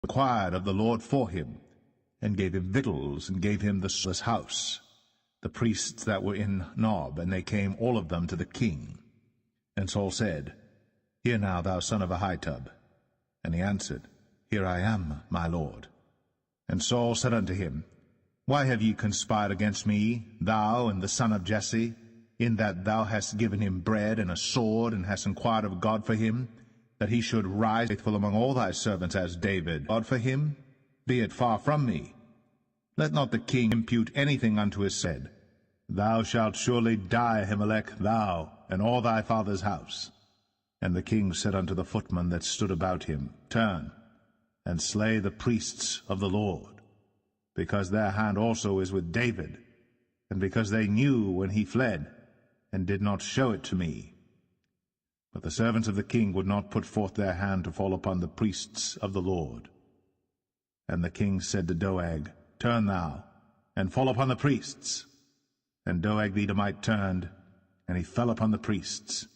inquired of the Lord for him, and gave him victuals, and gave him the house, the priests that were in Nob, and they came all of them to the king. And Saul said, Hear now, thou son of Ahitub. And he answered, Here I am, my lord. And Saul said unto him, Why have ye conspired against me, thou and the son of Jesse, in that thou hast given him bread and a sword, and hast inquired of God for him, that he should rise faithful among all thy servants as David? God for him? Be it far from me. Let not the king impute anything unto his said. Thou shalt surely die, Ahimelech, thou, and all thy father's house. And the king said unto the footmen that stood about him, Turn, and slay the priests of the Lord, because their hand also is with David, and because they knew when he fled, and did not show it to me. But the servants of the king would not put forth their hand to fall upon the priests of the Lord. And the king said to Doeg, Turn thou, and fall upon the priests. And Doeg the Edomite turned, and he fell upon the priests,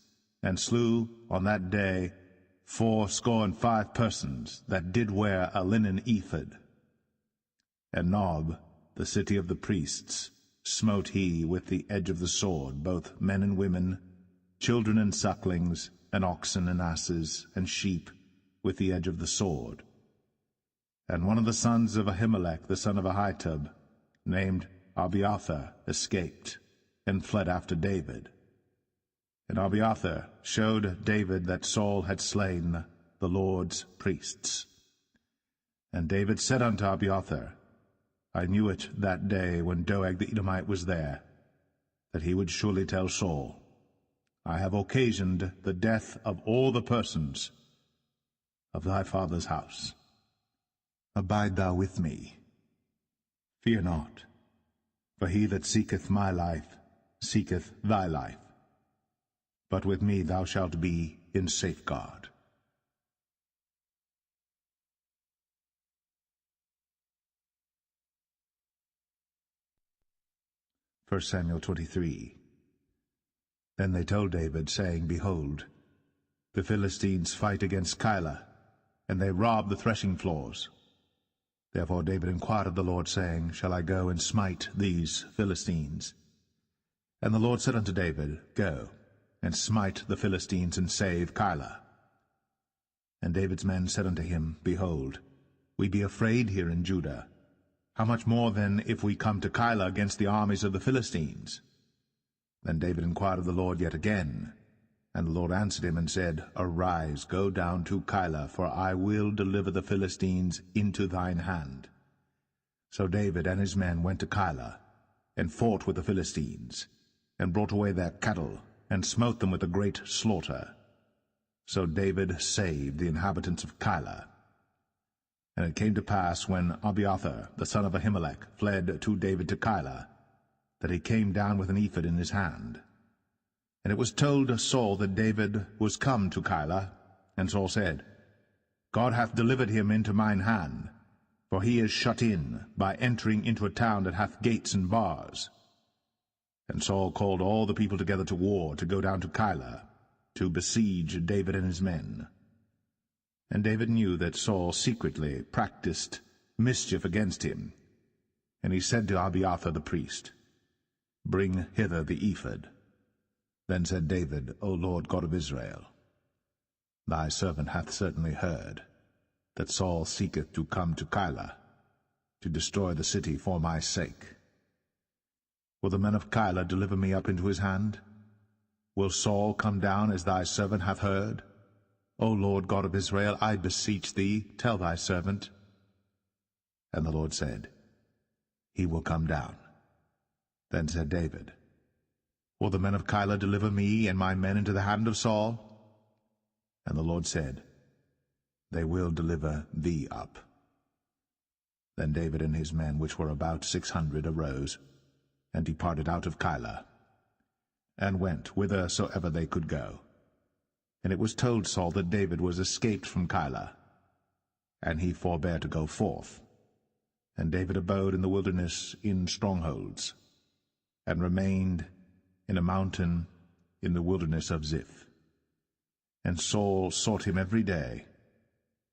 and slew on that day 85 persons that did wear a linen ephod. And Nob, the city of the priests, smote he with the edge of the sword, both men and women, children and sucklings, and oxen and asses, and sheep, with the edge of the sword. And one of the sons of Ahimelech, the son of Ahitub, named Abiathar, escaped, and fled after David. And Abiathar showed David that Saul had slain the Lord's priests. And David said unto Abiathar, I knew it that day when Doeg the Edomite was there, that he would surely tell Saul, I have occasioned the death of all the persons of thy father's house. Abide thou with me. Fear not, for he that seeketh my life seeketh thy life. But with me thou shalt be in safeguard. 1 Samuel 23. Then they told David, saying, Behold, the Philistines fight against Keilah, and they rob the threshing floors. Therefore David inquired of the Lord, saying, Shall I go and smite these Philistines? And the Lord said unto David, Go, and smite the Philistines, and save Keilah. And David's men said unto him, Behold, we be afraid here in Judah. How much more then if we come to Keilah against the armies of the Philistines? Then David inquired of the Lord yet again. And the Lord answered him and said, Arise, go down to Keilah, for I will deliver the Philistines into thine hand. So David and his men went to Keilah, and fought with the Philistines, and brought away their cattle, and smote them with a great slaughter. So David saved the inhabitants of Keilah. And it came to pass, when Abiathar the son of Ahimelech fled to David to Keilah, that he came down with an ephod in his hand. And it was told Saul that David was come to Keilah, and Saul said, God hath delivered him into mine hand, for he is shut in by entering into a town that hath gates and bars. And Saul called all the people together to war, to go down to Keilah, to besiege David and his men. And David knew that Saul secretly practiced mischief against him. And he said to Abiathar the priest, Bring hither the ephod. Then said David, O Lord God of Israel, thy servant hath certainly heard that Saul seeketh to come to Keilah, to destroy the city for my sake. Will the men of Keilah deliver me up into his hand? Will Saul come down as thy servant hath heard? O Lord God of Israel, I beseech thee, tell thy servant. And the Lord said, He will come down. Then said David, Will the men of Keilah deliver me and my men into the hand of Saul? And the Lord said, They will deliver thee up. Then David and his men, which were about 600, arose, and departed out of Keilah, and went whithersoever they could go. And it was told Saul that David was escaped from Keilah, and he forbare to go forth. And David abode in the wilderness in strongholds, and remained in a mountain in the wilderness of Ziph. And Saul sought him every day,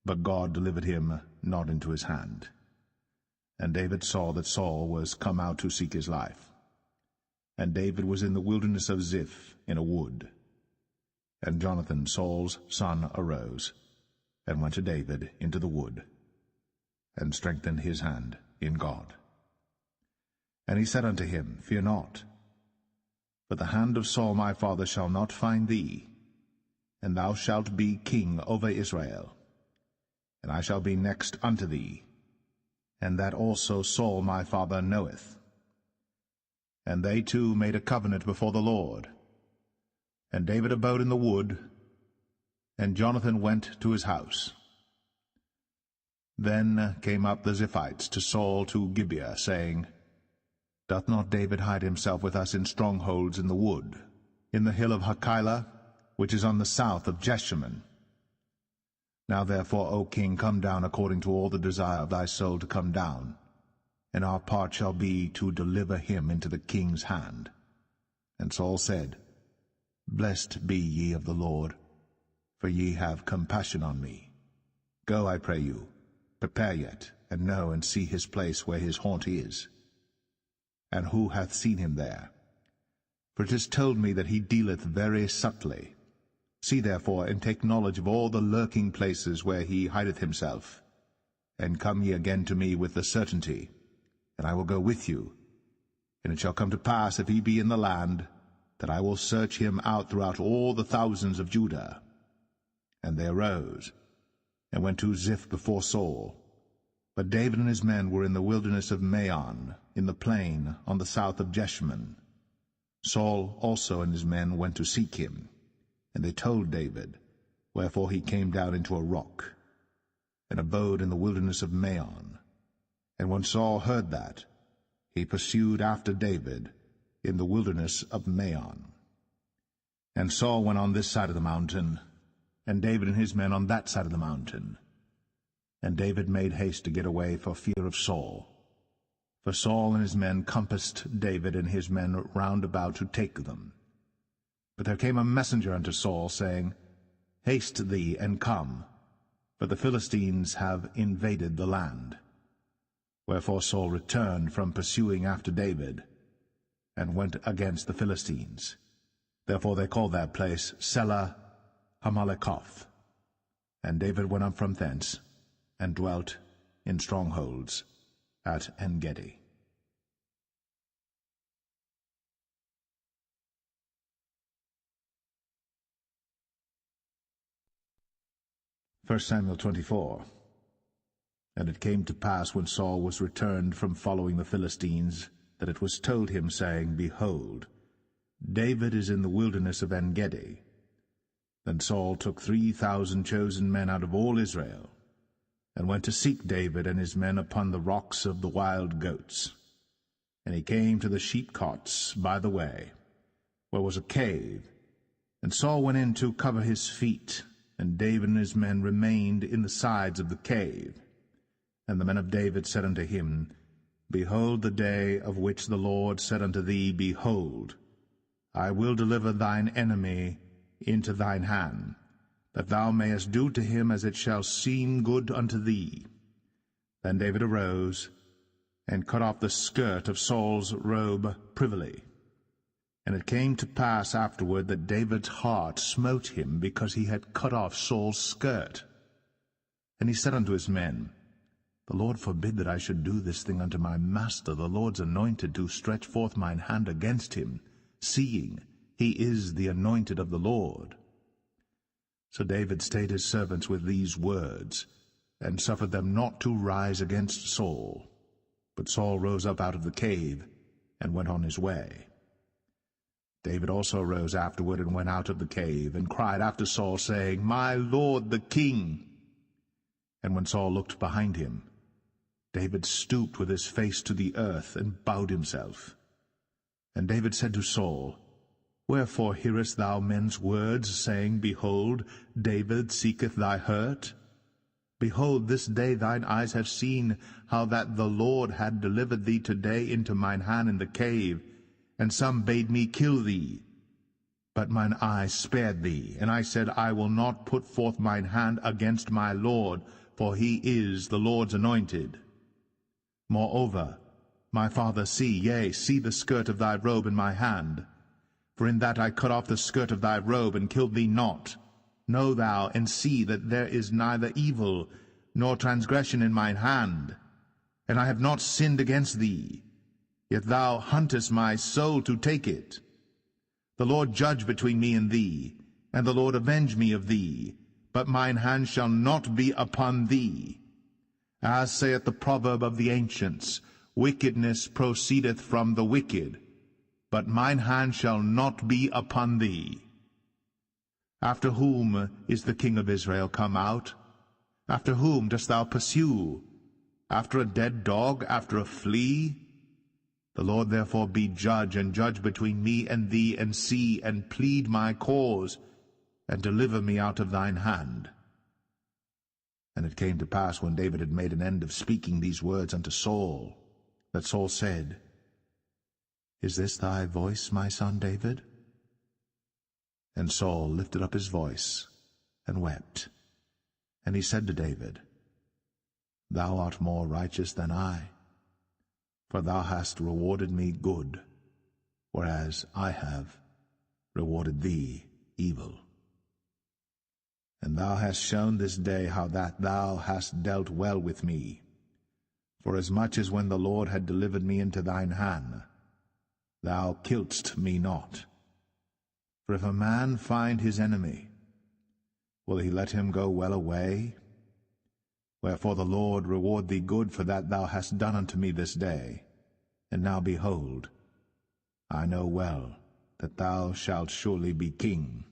but God delivered him not into his hand. And David saw that Saul was come out to seek his life. And David was in the wilderness of Ziph in a wood. And Jonathan, Saul's son, arose, and went to David into the wood, and strengthened his hand in God. And he said unto him, Fear not, for the hand of Saul my father shall not find thee, and thou shalt be king over Israel, and I shall be next unto thee, and that also Saul my father knoweth. And they two made a covenant before the Lord. And David abode in the wood, and Jonathan went to his house. Then came up the Ziphites to Saul to Gibeah, saying, Doth not David hide himself with us in strongholds in the wood, in the hill of Hachilah, which is on the south of Jeshimon? Now therefore, O king, come down according to all the desire of thy soul to come down, and our part shall be to deliver him into the king's hand. And Saul said, Blessed be ye of the Lord, for ye have compassion on me. Go, I pray you, prepare yet, and know and see his place where his haunt is. And who hath seen him there? For it is told me that he dealeth very subtly. See therefore, and take knowledge of all the lurking places where he hideth himself, and come ye again to me with the certainty, and I will go with you. And it shall come to pass, if he be in the land, that I will search him out throughout all the thousands of Judah. And they arose, and went to Ziph before Saul. But David and his men were in the wilderness of Maon, in the plain on the south of Jeshimon. Saul also and his men went to seek him. And they told David, wherefore he came down into a rock, and abode in the wilderness of Maon. And when Saul heard that, he pursued after David in the wilderness of Maon. And Saul went on this side of the mountain, and David and his men on that side of the mountain. And David made haste to get away for fear of Saul. For Saul and his men compassed David and his men round about to take them. But there came a messenger unto Saul, saying, Haste thee, and come, for the Philistines have invaded the land. Wherefore Saul returned from pursuing after David, and went against the Philistines. Therefore they called that place Selah Hamalekoth. And David went up from thence, and dwelt in strongholds at En-gedi. 1 Samuel 24. And it came to pass, when Saul was returned from following the Philistines, that it was told him, saying, Behold, David is in the wilderness of En-gedi. Then Saul took 3,000 chosen men out of all Israel, and went to seek David and his men upon the rocks of the wild goats. And he came to the sheepcotes by the way, where was a cave. And Saul went in to cover his feet, and David and his men remained in the sides of the cave. And the men of David said unto him, Behold the day of which the Lord said unto thee, Behold, I will deliver thine enemy into thine hand, that thou mayest do to him as it shall seem good unto thee. Then David arose, and cut off the skirt of Saul's robe privily. And it came to pass afterward that David's heart smote him, because he had cut off Saul's skirt. And he said unto his men, The Lord forbid that I should do this thing unto my master, the Lord's anointed, to stretch forth mine hand against him, seeing he is the anointed of the Lord. So David stayed his servants with these words, and suffered them not to rise against Saul. But Saul rose up out of the cave, and went on his way. David also rose afterward, and went out of the cave, and cried after Saul, saying, My lord the king. And when Saul looked behind him, David stooped with his face to the earth, and bowed himself. And David said to Saul, Wherefore hearest thou men's words, saying, Behold, David seeketh thy hurt? Behold, this day thine eyes have seen how that the Lord had delivered thee today into mine hand in the cave, and some bade me kill thee. But mine eye spared thee, and I said, I will not put forth mine hand against my Lord, for he is the Lord's anointed. Moreover, my father, see the skirt of thy robe in my hand. For in that I cut off the skirt of thy robe, and killed thee not. Know thou, and see that there is neither evil nor transgression in mine hand, and I have not sinned against thee. Yet thou huntest my soul to take it. The Lord judge between me and thee, and the Lord avenge me of thee, but mine hand shall not be upon thee. As saith the proverb of the ancients, wickedness proceedeth from the wicked, but mine hand shall not be upon thee. After whom is the king of Israel come out? After whom dost thou pursue? After a dead dog, after a flea? The Lord therefore be judge, and judge between me and thee, and see, and plead my cause, and deliver me out of thine hand. And it came to pass, when David had made an end of speaking these words unto Saul, that Saul said, Is this thy voice, my son David? And Saul lifted up his voice, and wept. And he said to David, Thou art more righteous than I, for thou hast rewarded me good, whereas I have rewarded thee evil. And thou hast shown this day how that thou hast dealt well with me, forasmuch as when the Lord had delivered me into thine hand, thou killedst me not. For if a man find his enemy, will he let him go well away? Wherefore the Lord reward thee good for that thou hast done unto me this day. And now behold, I know well that thou shalt surely be king,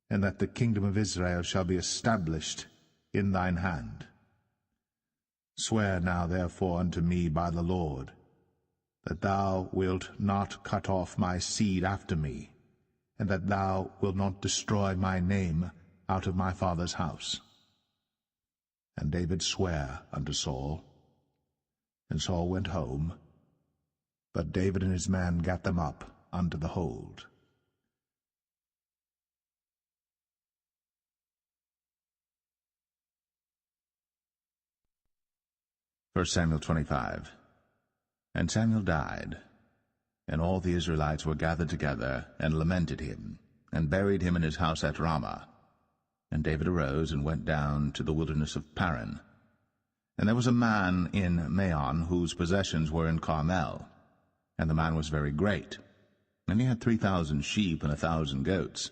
and that the kingdom of Israel shall be established in thine hand. Swear now therefore unto me by the Lord, that thou wilt not cut off my seed after me, and that thou wilt not destroy my name out of my father's house. And David sware unto Saul. And Saul went home, but David and his men gat them up unto the hold. 1 Samuel 25. And Samuel died, and all the Israelites were gathered together, and lamented him, and buried him in his house at Ramah. And David arose, and went down to the wilderness of Paran. And there was a man in Maon, whose possessions were in Carmel, and the man was very great. And he had 3,000 sheep and 1,000 goats,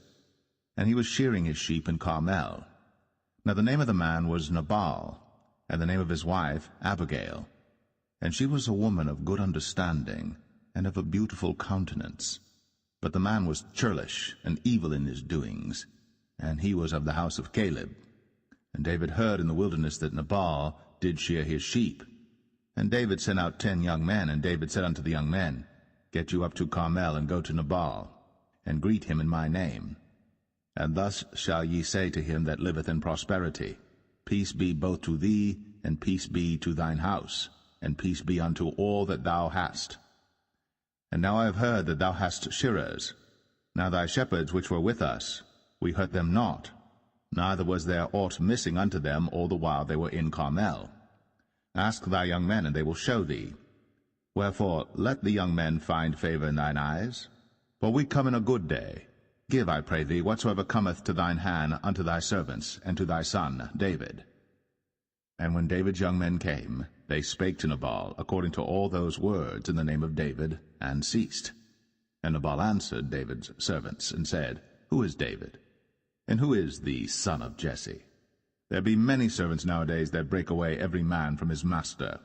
and he was shearing his sheep in Carmel. Now the name of the man was Nabal, and the name of his wife Abigail. And she was a woman of good understanding, and of a beautiful countenance. But the man was churlish, and evil in his doings, and he was of the house of Caleb. And David heard in the wilderness that Nabal did shear his sheep. And David sent out 10 young men, and David said unto the young men, Get you up to Carmel, and go to Nabal, and greet him in my name. And thus shall ye say to him that liveth in prosperity, Peace be both to thee, and peace be to thine house, and peace be unto all that thou hast. And now I have heard that thou hast shearers. Now thy shepherds which were with us, we hurt them not, neither was there aught missing unto them all the while they were in Carmel. Ask thy young men, and they will show thee. Wherefore let the young men find favor in thine eyes, for we come in a good day. Give, I pray thee, whatsoever cometh to thine hand unto thy servants, and to thy son David. And when David's young men came, they spake to Nabal according to all those words in the name of David, and ceased. And Nabal answered David's servants, and said, Who is David? And who is the son of Jesse? There be many servants nowadays that break away every man from his master.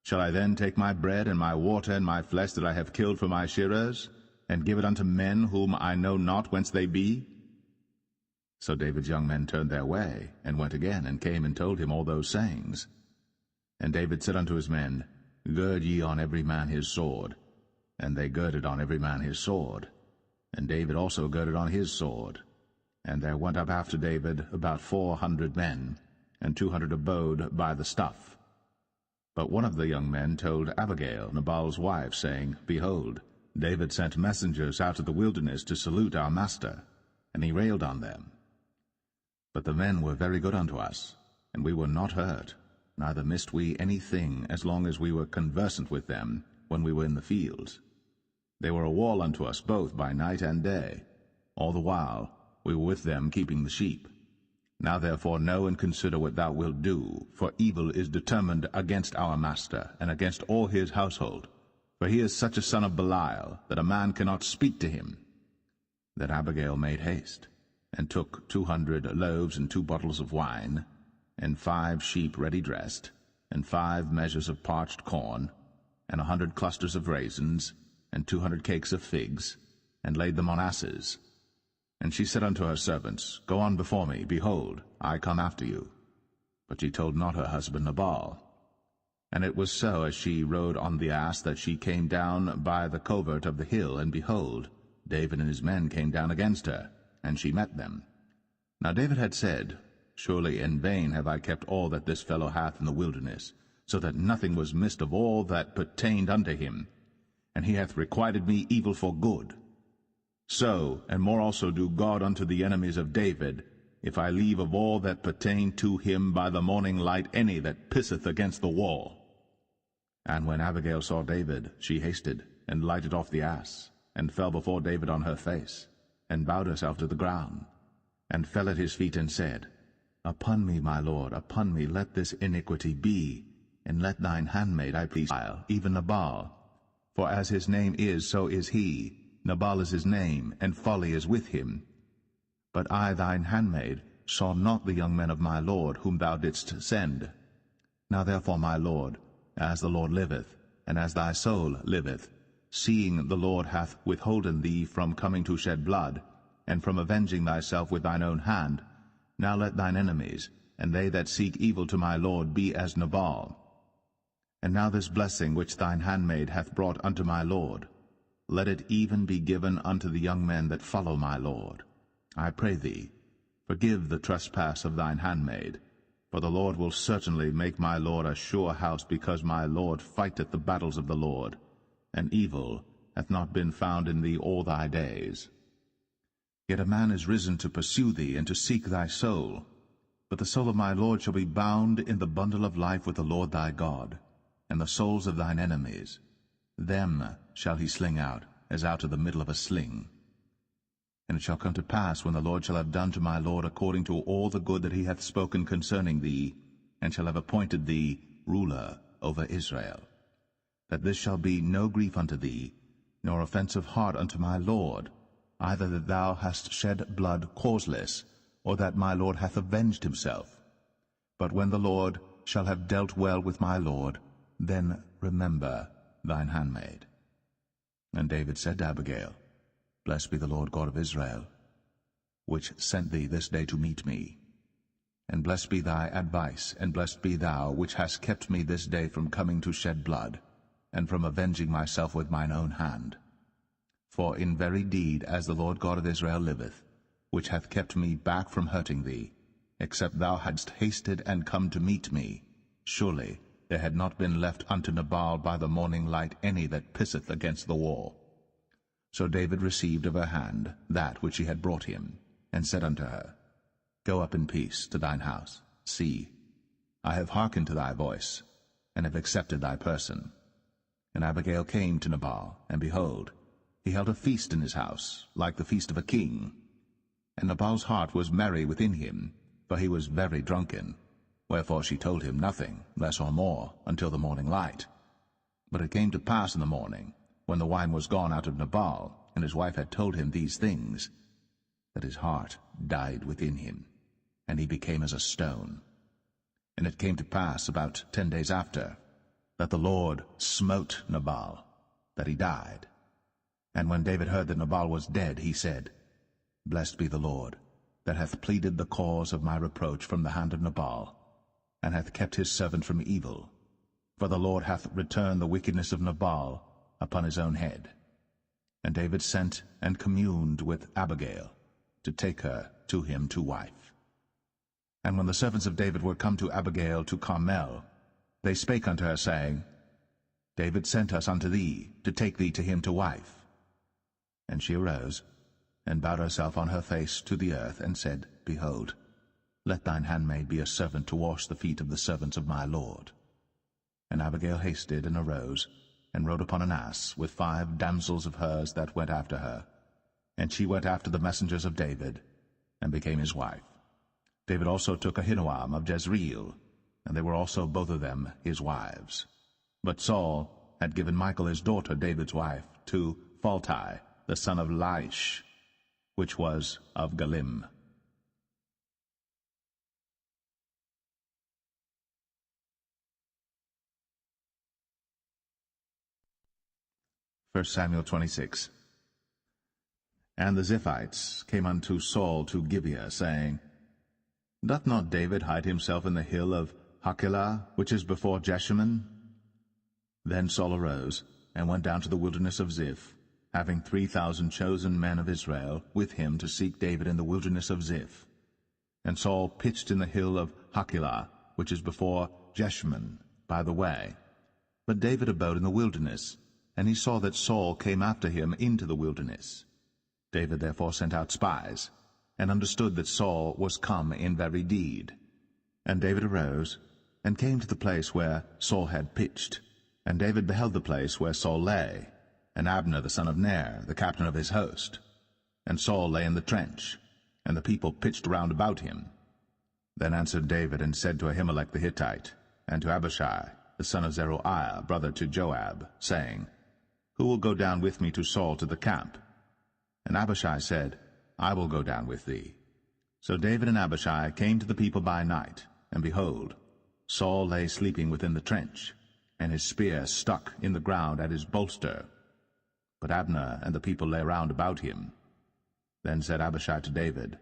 Shall I then take my bread and my water and my flesh that I have killed for my shearers, and give it unto men whom I know not whence they be? So David's young men turned their way, and went again, and came and told him all those sayings. And David said unto his men, Gird ye on every man his sword. And they girded on every man his sword. And David also girded on his sword. And there went up after David about 400 men, and 200 abode by the stuff. But one of the young men told Abigail, Nabal's wife, saying, Behold, David sent messengers out of the wilderness to salute our master. And he railed on them. But the men were very good unto us, and we were not hurt, neither missed we anything as long as we were conversant with them when we were in the fields. They were a wall unto us both by night and day. All the while we were with them keeping the sheep. Now therefore know and consider what thou wilt do, for evil is determined against our master, and against all his household. For he is such a son of Belial, that a man cannot speak to him. Then Abigail made haste, and took 200 loaves and 2 bottles of wine, and 5 sheep ready dressed, and 5 measures of parched corn, and 100 clusters of raisins, and 200 cakes of figs, and laid them on asses. And she said unto her servants, Go on before me, behold, I come after you. But she told not her husband Nabal. And it was so, as she rode on the ass, that she came down by the covert of the hill, and behold, David and his men came down against her, and she met them. Now David had said, Surely in vain have I kept all that this fellow hath in the wilderness, so that nothing was missed of all that pertained unto him, and he hath requited me evil for good. So, and more also do God unto the enemies of David, if I leave of all that pertain to him by the morning light any that pisseth against the wall. And when Abigail saw David, she hasted, and lighted off the ass, and fell before David on her face, and bowed herself to the ground, and fell at his feet, and said, Upon me, my lord, upon me let this iniquity be, and let thine handmaid, I please, even Nabal. For as his name is, so is he. Nabal is his name, and folly is with him. But I, thine handmaid, saw not the young men of my lord, whom thou didst send. Now therefore, my lord, as the Lord liveth, and as thy soul liveth, seeing the Lord hath withholden thee from coming to shed blood, and from avenging thyself with thine own hand, now let thine enemies, and they that seek evil to my lord, be as Nabal. And now this blessing which thine handmaid hath brought unto my lord, let it even be given unto the young men that follow my lord. I pray thee, forgive the trespass of thine handmaid, for the Lord will certainly make my lord a sure house, because my lord fighteth the battles of the Lord, and evil hath not been found in thee all thy days. Yet a man is risen to pursue thee, and to seek thy soul. But the soul of my lord shall be bound in the bundle of life with the Lord thy God, and the souls of thine enemies, them shall he sling out, as out of the middle of a sling. And it shall come to pass, when the Lord shall have done to my lord according to all the good that he hath spoken concerning thee, and shall have appointed thee ruler over Israel, that this shall be no grief unto thee, nor offense of heart unto my lord, either that thou hast shed blood causeless, or that my lord hath avenged himself. But when the Lord shall have dealt well with my lord, then remember thine handmaid. And David said to Abigail, Blessed be the Lord God of Israel, which sent thee this day to meet me. And blessed be thy advice, and blessed be thou, which hast kept me this day from coming to shed blood, and from avenging myself with mine own hand. For in very deed, as the Lord God of Israel liveth, which hath kept me back from hurting thee, except thou hadst hasted and come to meet me, surely there had not been left unto Nabal by the morning light any that pisseth against the wall. So David received of her hand that which she had brought him, and said unto her, Go up in peace to thine house. See, I have hearkened to thy voice, and have accepted thy person. And Abigail came to Nabal, and behold, he held a feast in his house, like the feast of a king. And Nabal's heart was merry within him, for he was very drunken. Wherefore she told him nothing, less or more, until the morning light. But it came to pass in the morning, when the wine was gone out of Nabal, and his wife had told him these things, that his heart died within him, and he became as a stone. And it came to pass about 10 days after, that the Lord smote Nabal, that he died. And when David heard that Nabal was dead, he said, Blessed be the Lord, that hath pleaded the cause of my reproach from the hand of Nabal, and hath kept his servant from evil. For the Lord hath returned the wickedness of Nabal upon his own head. And David sent and communed with Abigail, to take her to him to wife. And when the servants of David were come to Abigail to Carmel, they spake unto her, saying, David sent us unto thee, to take thee to him to wife. And she arose, and bowed herself on her face to the earth, and said, Behold, Let thine handmaid be a servant to wash the feet of the servants of my lord. And Abigail hasted and arose, and rode upon an ass, with 5 damsels of hers that went after her. And she went after the messengers of David, and became his wife. David also took Ahinoam of Jezreel, and they were also both of them his wives. But Saul had given Michal his daughter, David's wife, to Phalti, the son of Laish, which was of Galim. 1 Samuel 26. And the Ziphites came unto Saul to Gibeah, saying, Doth not David hide himself in the hill of Hachilah, which is before Jeshimon? Then Saul arose, and went down to the wilderness of Ziph, having 3,000 chosen men of Israel with him to seek David in the wilderness of Ziph. And Saul pitched in the hill of Hachilah, which is before Jeshimon, by the way. But David abode in the wilderness, and he saw that Saul came after him into the wilderness. David therefore sent out spies, and understood that Saul was come in very deed. And David arose, and came to the place where Saul had pitched. And David beheld the place where Saul lay, and Abner the son of Ner, the captain of his host. And Saul lay in the trench, and the people pitched round about him. Then answered David, and said to Ahimelech the Hittite, and to Abishai, the son of Zeruiah, brother to Joab, saying, Who will go down with me to Saul to the camp? And Abishai said, I will go down with thee. So David and Abishai came to the people by night, and behold, Saul lay sleeping within the trench, and his spear stuck in the ground at his bolster. But Abner and the people lay round about him. Then said Abishai to David,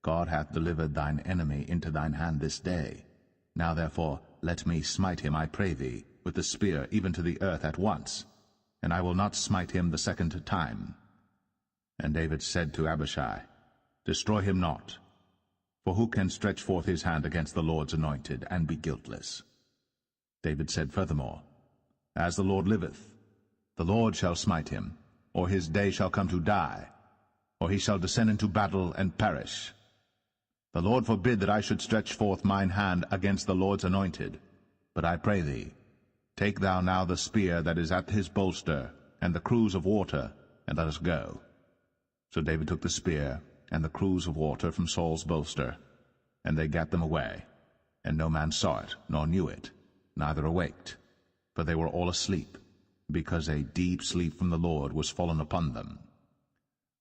God hath delivered thine enemy into thine hand this day. Now therefore let me smite him, I pray thee, with the spear even to the earth at once, and I will not smite him the second time. And David said to Abishai, Destroy him not, for who can stretch forth his hand against the Lord's anointed, and be guiltless? David said furthermore, As the Lord liveth, the Lord shall smite him, or his day shall come to die, or he shall descend into battle and perish. The Lord forbid that I should stretch forth mine hand against the Lord's anointed. But I pray thee, take thou now the spear that is at his bolster, and the cruse of water, and let us go. So David took the spear and the cruse of water from Saul's bolster, and they gat them away, and no man saw it, nor knew it, neither awaked, for they were all asleep, because a deep sleep from the Lord was fallen upon them.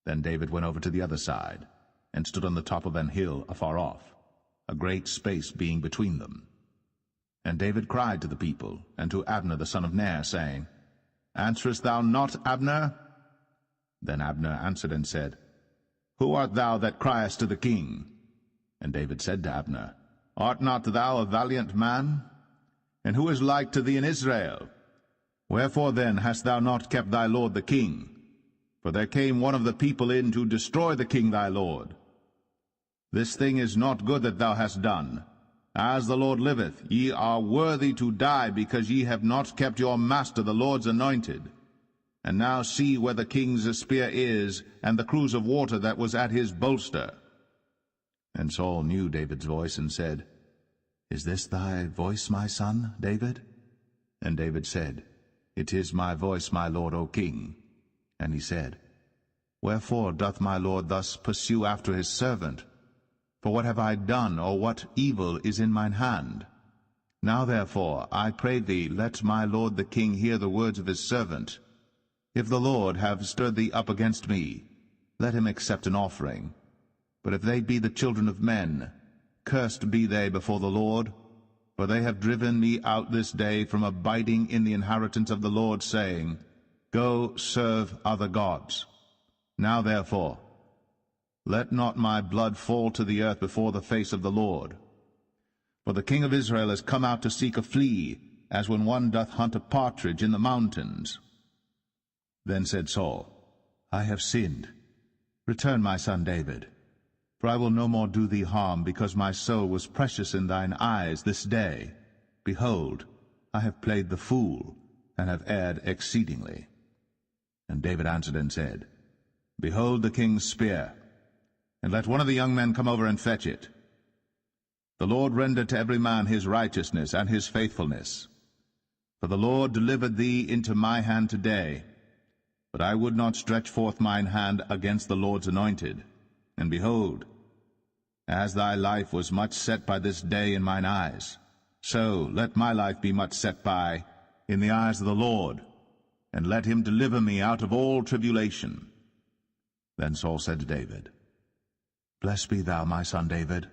Then David went over to the other side, and stood on the top of an hill afar off, a great space being between them. And David cried to the people, and to Abner the son of Ner, saying, Answerest thou not, Abner? Then Abner answered and said, Who art thou that criest to the king? And David said to Abner, Art not thou a valiant man? And who is like to thee in Israel? Wherefore then hast thou not kept thy lord the king? For there came one of the people in to destroy the king thy lord. This thing is not good that thou hast done. As the Lord liveth, ye are worthy to die, because ye have not kept your master the Lord's anointed. And now see where the king's spear is, and the cruse of water that was at his bolster. And Saul knew David's voice, and said, Is this thy voice, my son, David? And David said, It is my voice, my lord, O king. And he said, Wherefore doth my lord thus pursue after his servant? For what have I done, or what evil is in mine hand? Now therefore, I pray thee, let my lord the king hear the words of his servant. If the Lord have stirred thee up against me, let him accept an offering. But if they be the children of men, cursed be they before the Lord, for they have driven me out this day from abiding in the inheritance of the Lord, saying, Go serve other gods. Now therefore, let not my blood fall to the earth before the face of the Lord. For the king of Israel is come out to seek a flea, as when one doth hunt a partridge in the mountains. Then said Saul, I have sinned. Return, my son David. For I will no more do thee harm, because my soul was precious in thine eyes this day. Behold, I have played the fool, and have erred exceedingly. And David answered and said, Behold the king's spear, and let one of the young men come over and fetch it. The Lord render to every man his righteousness and his faithfulness. For the Lord delivered thee into my hand today. But I would not stretch forth mine hand against the Lord's anointed. And behold, as thy life was much set by this day in mine eyes, so let my life be much set by in the eyes of the Lord, and let him deliver me out of all tribulation. Then Saul said to David, Blessed be thou, my son David.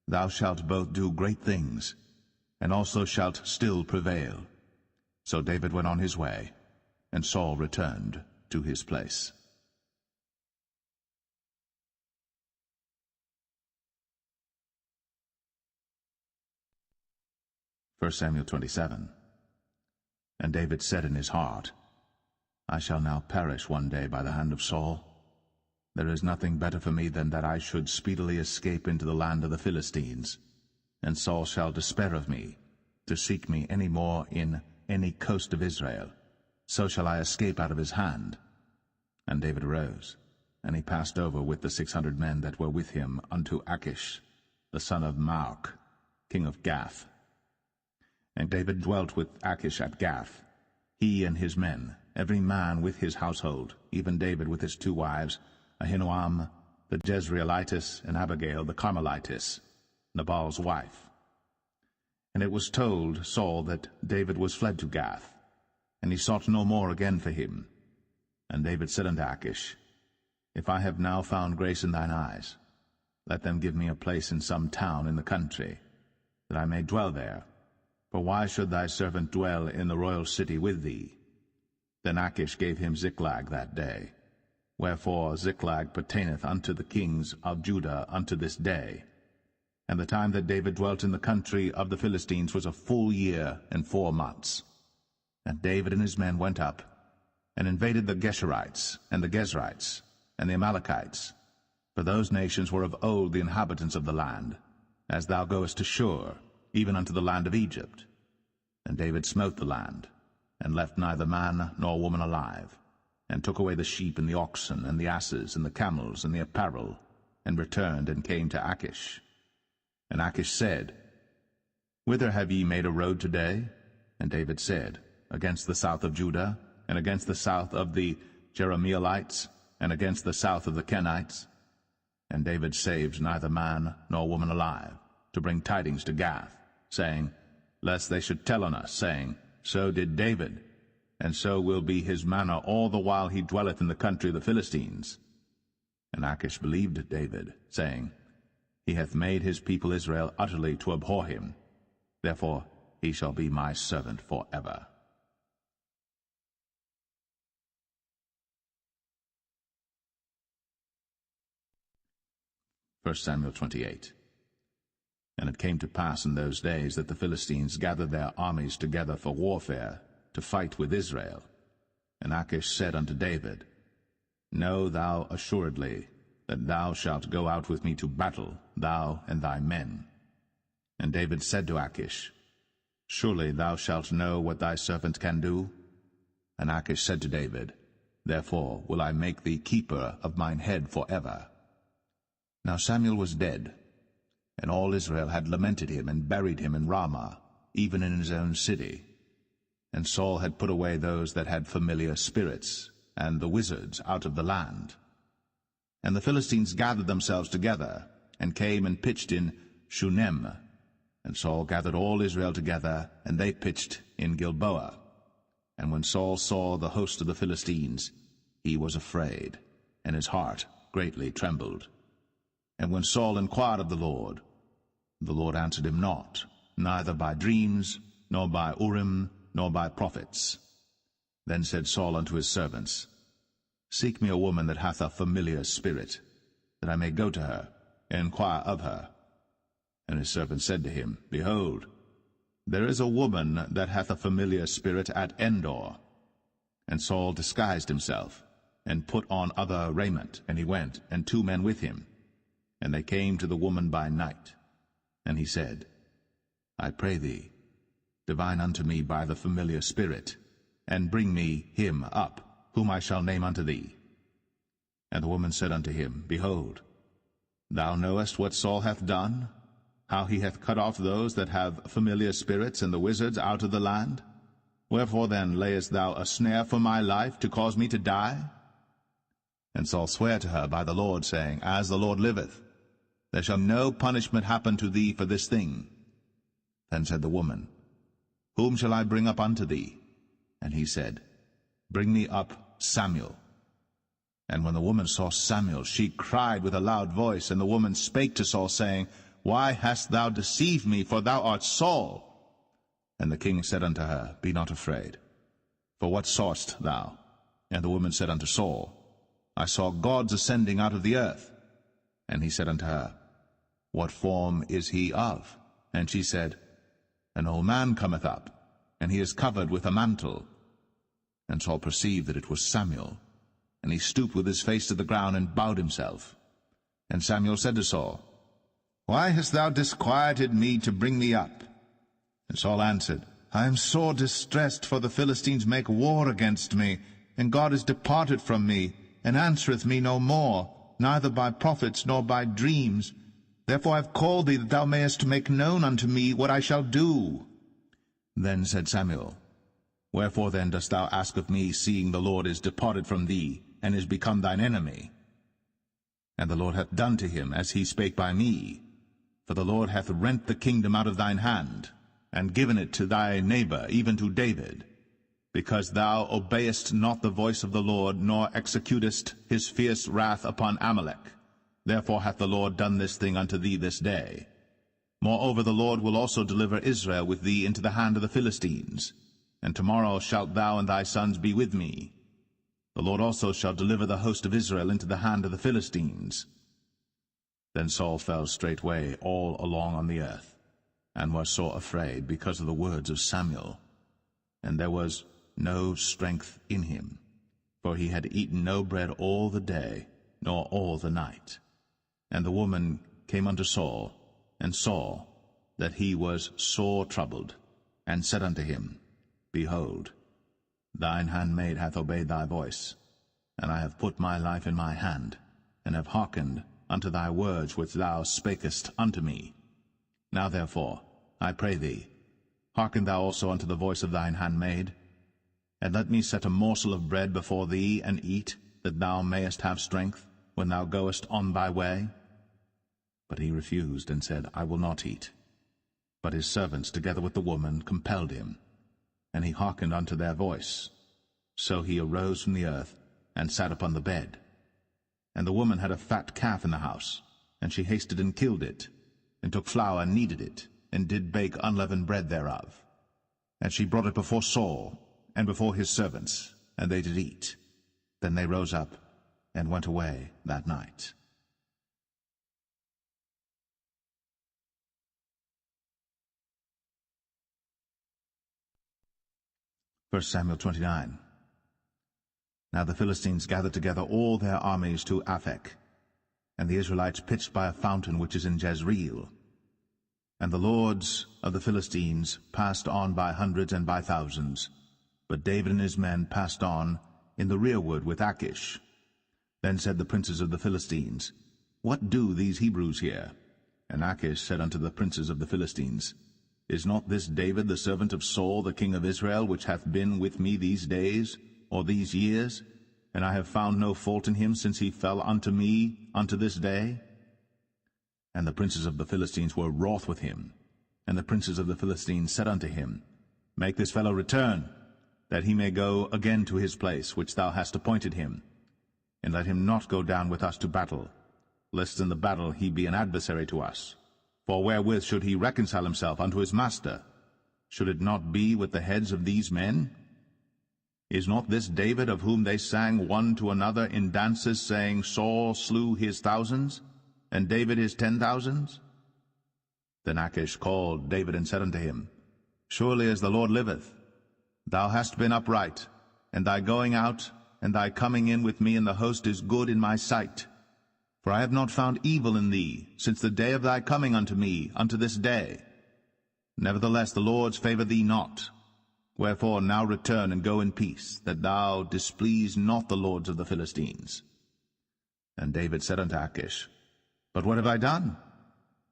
Thou shalt both do great things, and also shalt still prevail. So David went on his way, and Saul returned to his place. 1 Samuel 27. And David said in his heart, I shall now perish one day by the hand of Saul. There is nothing better for me than that I should speedily escape into the land of the Philistines, and Saul shall despair of me, to seek me any more in any coast of Israel. So shall I escape out of his hand. And David arose, and he passed over with the 600 men that were with him unto Achish, the son of Maoch, king of Gath. And David dwelt with Achish at Gath, he and his men, every man with his household, even David with his 2 wives, Ahinoam the Jezreelitess, and Abigail the Carmelitess, Nabal's wife. And it was told Saul that David was fled to Gath, and he sought no more again for him. And David said unto Achish, If I have now found grace in thine eyes, let them give me a place in some town in the country, that I may dwell there. For why should thy servant dwell in the royal city with thee? Then Achish gave him Ziklag that day. Wherefore Ziklag pertaineth unto the kings of Judah unto this day. And the time that David dwelt in the country of the Philistines was a full year and 4 months. And David and his men went up, and invaded the Geshurites, and the Gezrites, and the Amalekites. For those nations were of old the inhabitants of the land, as thou goest to Shur, even unto the land of Egypt. And David smote the land, and left neither man nor woman alive, and took away the sheep and the oxen, and the asses, and the camels, and the apparel, and returned and came to Achish. And Achish said, Whither have ye made a road today? And David said, Against the south of Judah, and against the south of the Jerahmeelites, and against the south of the Kenites. And David saved neither man nor woman alive, to bring tidings to Gath, saying, Lest they should tell on us, saying, So did David, and so will be his manner all the while he dwelleth in the country of the Philistines. And Achish believed David, saying, He hath made his people Israel utterly to abhor him. Therefore he shall be my servant forever. 1 Samuel 28. And it came to pass in those days that the Philistines gathered their armies together for warfare, to fight with Israel. And Achish said unto David, Know thou assuredly that thou shalt go out with me to battle, thou and thy men. And David said to Achish, Surely thou shalt know what thy servant can do. And Achish said to David, Therefore will I make thee keeper of mine head forever. Now Samuel was dead, and all Israel had lamented him, and buried him in Ramah, even in his own city. And Saul had put away those that had familiar spirits, and the wizards out of the land. And the Philistines gathered themselves together, and came and pitched in Shunem. And Saul gathered all Israel together, and they pitched in Gilboa. And when Saul saw the host of the Philistines, he was afraid, and his heart greatly trembled. And when Saul inquired of the Lord answered him not, neither by dreams, nor by Urim, nor by prophets. Then said Saul unto his servants, Seek me a woman that hath a familiar spirit, that I may go to her, and inquire of her. And his servants said to him, Behold, there is a woman that hath a familiar spirit at Endor. And Saul disguised himself, and put on other raiment, and he went, and 2 men with him. And they came to the woman by night. And he said, I pray thee, divine unto me by the familiar spirit, and bring me him up, whom I shall name unto thee. And the woman said unto him, Behold, thou knowest what Saul hath done, how he hath cut off those that have familiar spirits and the wizards out of the land? Wherefore then layest thou a snare for my life, to cause me to die? And Saul sware to her by the Lord, saying, As the Lord liveth, there shall no punishment happen to thee for this thing. Then said the woman, Whom shall I bring up unto thee? And he said, Bring me up Samuel. And when the woman saw Samuel, she cried with a loud voice. And the woman spake to Saul, saying, Why hast thou deceived me? For thou art Saul. And the king said unto her, Be not afraid. For what sawest thou? And the woman said unto Saul, I saw gods ascending out of the earth. And he said unto her, What form is he of? And she said, An old man cometh up, and he is covered with a mantle. And Saul perceived that it was Samuel. And he stooped with his face to the ground, and bowed himself. And Samuel said to Saul, Why hast thou disquieted me to bring me up? And Saul answered, I am sore distressed, for the Philistines make war against me, and God is departed from me, and answereth me no more, neither by prophets nor by dreams. Therefore I have called thee, that thou mayest make known unto me what I shall do. Then said Samuel, Wherefore then dost thou ask of me, seeing the Lord is departed from thee, and is become thine enemy? And the Lord hath done to him as he spake by me. For the Lord hath rent the kingdom out of thine hand, and given it to thy neighbor, even to David, because thou obeyest not the voice of the Lord, nor executest his fierce wrath upon Amalek. Therefore hath the Lord done this thing unto thee this day. Moreover, the Lord will also deliver Israel with thee into the hand of the Philistines. And tomorrow shalt thou and thy sons be with me. The Lord also shall deliver the host of Israel into the hand of the Philistines. Then Saul fell straightway all along on the earth, and was sore afraid because of the words of Samuel. And there was no strength in him, for he had eaten no bread all the day, nor all the night. And the woman came unto Saul, and saw that he was sore troubled, and said unto him, Behold, thine handmaid hath obeyed thy voice, and I have put my life in my hand, and have hearkened unto thy words which thou spakest unto me. Now therefore, I pray thee, hearken thou also unto the voice of thine handmaid, and let me set a morsel of bread before thee, and eat, that thou mayest have strength, when thou goest on thy way. But he refused, and said, I will not eat. But his servants, together with the woman, compelled him, and he hearkened unto their voice. So he arose from the earth, and sat upon the bed. And the woman had a fat calf in the house, and she hasted and killed it, and took flour and kneaded it, and did bake unleavened bread thereof. And she brought it before Saul, and before his servants, and they did eat. Then they rose up, and went away that night. 1 Samuel 29. Now the Philistines gathered together all their armies to Aphek, and the Israelites pitched by a fountain which is in Jezreel. And the lords of the Philistines passed on by hundreds and by thousands, but David and his men passed on in the rearward with Achish. Then said the princes of the Philistines, What do these Hebrews here? And Achish said unto the princes of the Philistines, Is not this David the servant of Saul the king of Israel, which hath been with me these days, or these years? And I have found no fault in him since he fell unto me unto this day. And the princes of the Philistines were wroth with him. And the princes of the Philistines said unto him, Make this fellow return, that he may go again to his place which thou hast appointed him. And let him not go down with us to battle, lest in the battle he be an adversary to us. For wherewith should he reconcile himself unto his master? Should it not be with the heads of these men? Is not this David, of whom they sang one to another in dances, saying, Saul slew his thousands, and David his 10,000s? Then Achish called David and said unto him, Surely as the Lord liveth, thou hast been upright, and thy going out and thy coming in with me in the host is good in my sight. For I have not found evil in thee since the day of thy coming unto me unto this day. Nevertheless the lords favour thee not. Wherefore now return and go in peace, that thou displease not the lords of the Philistines. And David said unto Achish, But what have I done?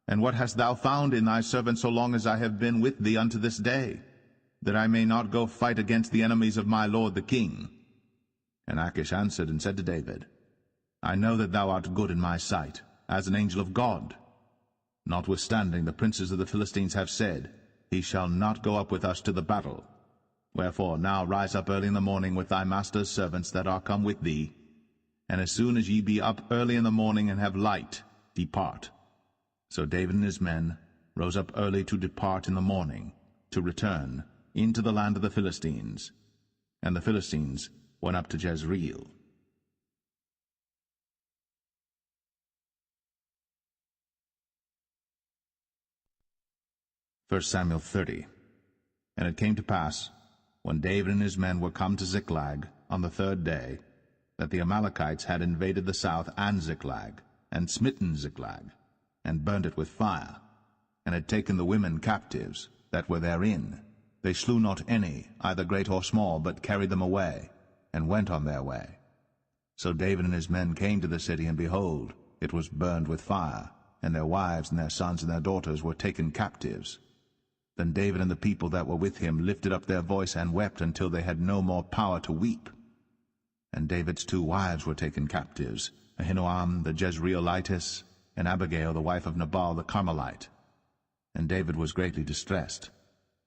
And what hast thou found in thy servant so long as I have been with thee unto this day, that I may not go fight against the enemies of my lord the king? And Achish answered and said to David, I know that thou art good in my sight, as an angel of God. Notwithstanding, the princes of the Philistines have said, He shall not go up with us to the battle. Wherefore now rise up early in the morning with thy master's servants that are come with thee, and as soon as ye be up early in the morning and have light, depart. So David and his men rose up early to depart in the morning, to return into the land of the Philistines. And the Philistines went up to Jezreel. 1 Samuel 30. And it came to pass, when David and his men were come to Ziklag on the 3rd day, that the Amalekites had invaded the south and Ziklag, and smitten Ziklag, and burnt it with fire, and had taken the women captives that were therein. They slew not any, either great or small, but carried them away, and went on their way. So David and his men came to the city, and behold, it was burned with fire, and their wives and their sons and their daughters were taken captives. Then David and the people that were with him lifted up their voice and wept until they had no more power to weep. And David's 2 wives were taken captives, Ahinoam the Jezreelitess, and Abigail the wife of Nabal the Carmelite. And David was greatly distressed,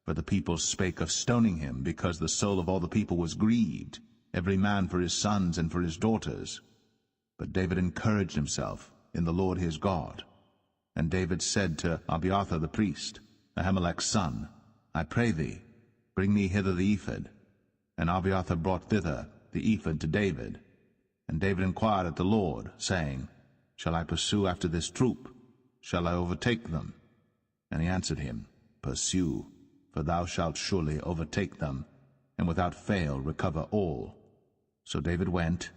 for the people spake of stoning him, because the soul of all the people was grieved, every man for his sons and for his daughters. But David encouraged himself in the Lord his God. And David said to Abiathar the priest, Ahimelech's son, I pray thee, bring me hither the ephod. And Abiathar brought thither the ephod to David. And David inquired at the Lord, saying, Shall I pursue after this troop? Shall I overtake them? And he answered him, Pursue, for thou shalt surely overtake them, and without fail recover all. So David went,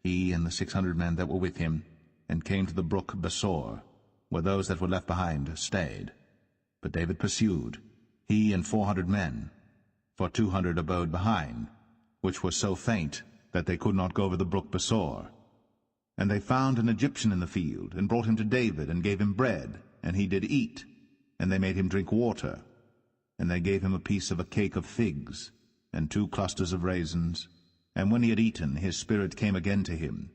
he and the 600 men that were with him, and came to the brook Besor, where those that were left behind stayed. But David pursued, he and 400 men, for 200 abode behind, which were so faint that they could not go over the brook Besor. And they found an Egyptian in the field, and brought him to David, and gave him bread, and he did eat, and they made him drink water. And they gave him a piece of a cake of figs, and 2 clusters of raisins. And when he had eaten, his spirit came again to him,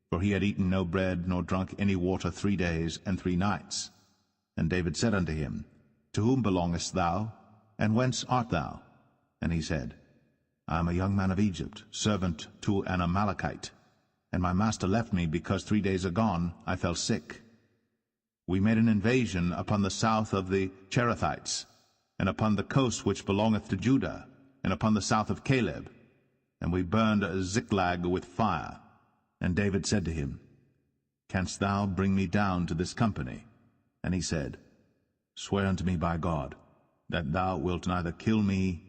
for he had eaten no bread, nor drunk any water 3 days and 3 nights. And David said unto him, To whom belongest thou, and whence art thou? And he said, I am a young man of Egypt, servant to an Amalekite, and my master left me, because 3 days agone I fell sick. We made an invasion upon the south of the Cherethites, and upon the coast which belongeth to Judah, and upon the south of Caleb, and we burned Ziklag with fire. And David said to him, Canst thou bring me down to this company? And he said, Swear unto me by God, that thou wilt neither kill me,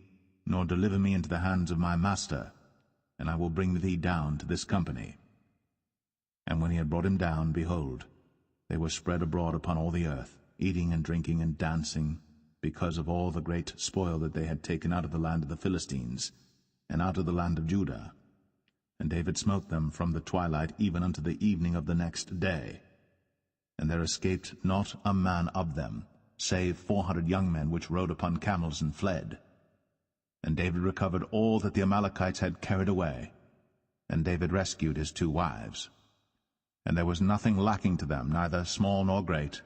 nor deliver me into the hands of my master, and I will bring thee down to this company. And when he had brought him down, behold, they were spread abroad upon all the earth, eating and drinking and dancing, because of all the great spoil that they had taken out of the land of the Philistines, and out of the land of Judah. And David smote them from the twilight even unto the evening of the next day. And there escaped not a man of them, save 400 young men which rode upon camels and fled. And David recovered all that the Amalekites had carried away. And David rescued his 2 wives. And there was nothing lacking to them, neither small nor great,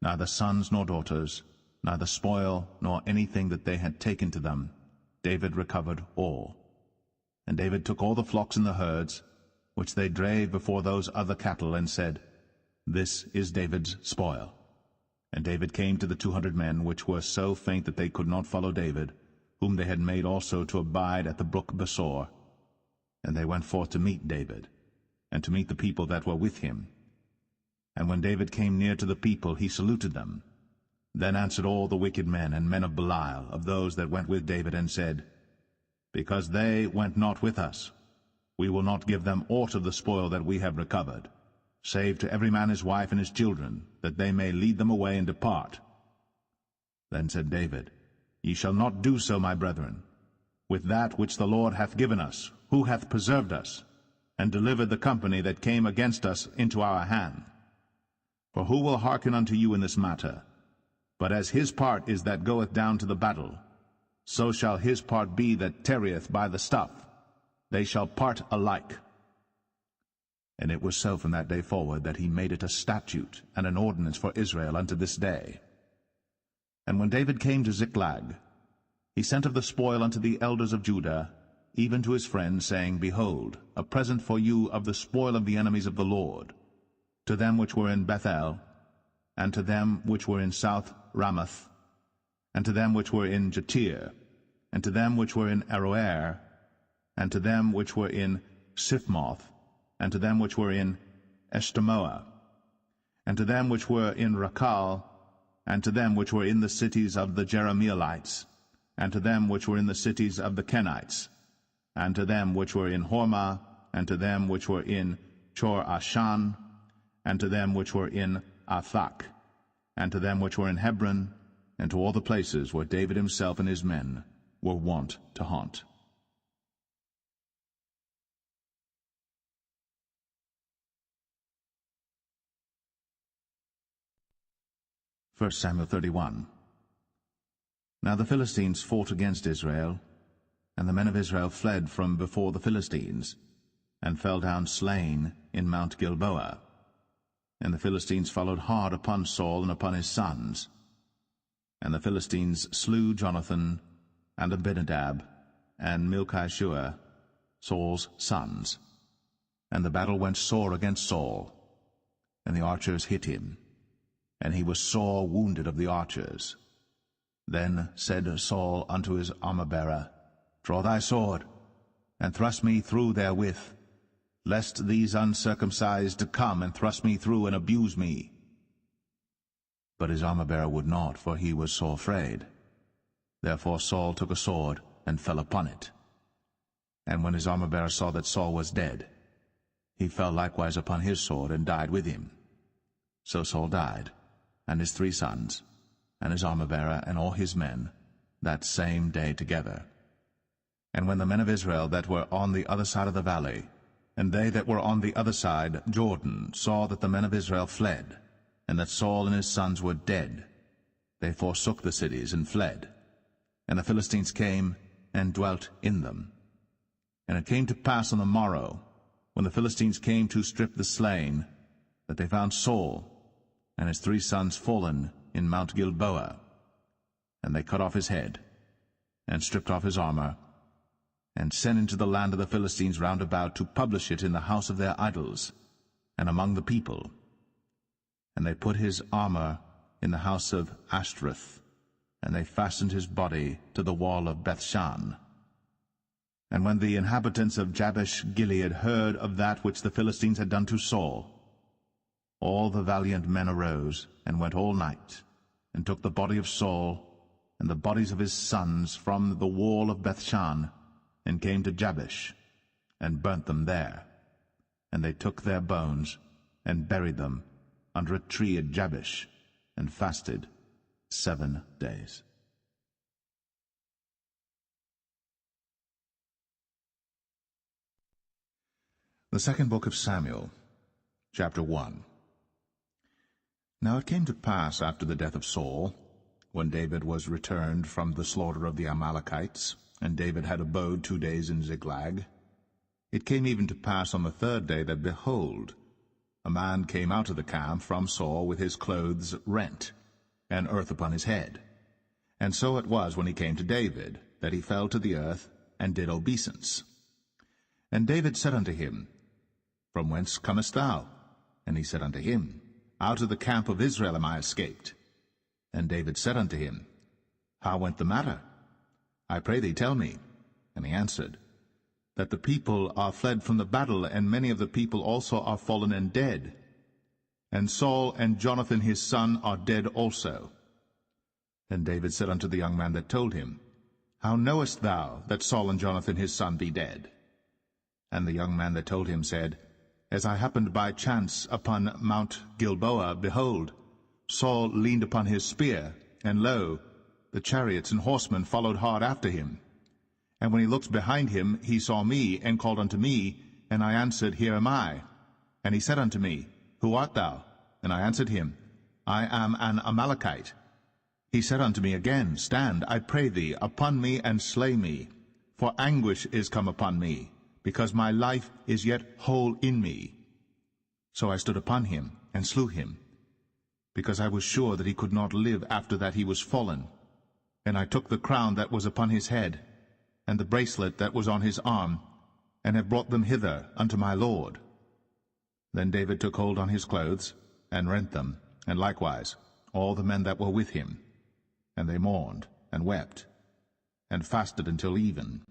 neither sons nor daughters, neither spoil nor anything that they had taken to them. David recovered all. And David took all the flocks and the herds, which they drave before those other cattle, and said, This is David's spoil. And David came to the 200 men, which were so faint that they could not follow David, whom they had made also to abide at the brook Besor. And they went forth to meet David, and to meet the people that were with him. And when David came near to the people, he saluted them. Then answered all the wicked men and men of Belial, of those that went with David, and said, Because they went not with us, we will not give them aught of the spoil that we have recovered, save to every man his wife and his children, that they may lead them away and depart. Then said David, Ye shall not do so, my brethren. With that which the Lord hath given us, who hath preserved us, and delivered the company that came against us into our hand? For who will hearken unto you in this matter, But as his part is that goeth down to the battle, so shall his part be that tarrieth by the stuff. They shall part alike. And it was so from that day forward that he made it a statute and an ordinance for Israel unto this day. And when David came to Ziklag, he sent of the spoil unto the elders of Judah, even to his friends, saying, Behold, a present for you of the spoil of the enemies of the Lord, to them which were in Bethel, and to them which were in South Ramoth, and to them which were in Jatir, and to them which were in Aroer, and to them which were in Siphmoth, and to them which were in Eshtemoa, and to them which were in Rakal, and to them which were in the cities of the Jerahmeelites, and to them which were in the cities of the Kenites, and to them which were in Hormah, and to them which were in Chor-Ashan, and to them which were in Athak, and to them which were in Hebron, and to all the places where David himself and his men were wont to haunt. 1 Samuel 31. Now the Philistines fought against Israel, and the men of Israel fled from before the Philistines, and fell down slain in Mount Gilboa. And the Philistines followed hard upon Saul and upon his sons. And the Philistines slew Jonathan, and Abinadab, and Malchishua, Saul's sons. And the battle went sore against Saul, and the archers hit him, and he was sore wounded of the archers. Then said Saul unto his armor-bearer, Draw thy sword, and thrust me through therewith, lest these uncircumcised come and thrust me through and abuse me. But his armor-bearer would not, for he was sore afraid. Therefore Saul took a sword, and fell upon it. And when his armor-bearer saw that Saul was dead, he fell likewise upon his sword, and died with him. So Saul died, and his 3 sons, and his armor-bearer, and all his men, that same day together. And when the men of Israel that were on the other side of the valley, and they that were on the other side Jordan, saw that the men of Israel fled, and that Saul and his sons were dead, they forsook the cities and fled. And the Philistines came and dwelt in them. And it came to pass on the morrow, when the Philistines came to strip the slain, that they found Saul and his 3 sons fallen in Mount Gilboa. And they cut off his head, and stripped off his armor, and sent into the land of the Philistines round about to publish it in the house of their idols, and among the people. And they put his armor in the house of Ashtoreth, and they fastened his body to the wall of Bethshan. And when the inhabitants of Jabesh-Gilead heard of that which the Philistines had done to Saul, all the valiant men arose, and went all night, and took the body of Saul, and the bodies of his sons from the wall of Bethshan, and came to Jabesh, and burnt them there. And they took their bones, and buried them under a tree at Jabesh, and fasted 7 days. The second book of Samuel, chapter 1. Now it came to pass after the death of Saul, when David was returned from the slaughter of the Amalekites, and David had abode 2 days in Ziklag, it came even to pass on the 3rd day that, behold, a man came out of the camp from Saul with his clothes rent, and earth upon his head. And so it was when he came to David, that he fell to the earth, and did obeisance. And David said unto him, From whence comest thou? And he said unto him, Out of the camp of Israel am I escaped. And David said unto him, How went the matter? I pray thee, tell me. And he answered, That the people are fled from the battle, and many of the people also are fallen and dead. And Saul and Jonathan his son are dead also. And David said unto the young man that told him, How knowest thou that Saul and Jonathan his son be dead? And the young man that told him said, As I happened by chance upon Mount Gilboa, behold, Saul leaned upon his spear, and lo, the chariots and horsemen followed hard after him. And when he looked behind him, he saw me, and called unto me, and I answered, Here am I. And he said unto me, Who art thou? And I answered him, I am an Amalekite. He said unto me again, Stand, I pray thee, upon me, and slay me, for anguish is come upon me, because my life is yet whole in me. So I stood upon him, and slew him, because I was sure that he could not live after that he was fallen. And I took the crown that was upon his head, and the bracelet that was on his arm, and have brought them hither unto my lord. Then David took hold on his clothes, and rent them, and likewise all the men that were with him. And they mourned, and wept, and fasted until even,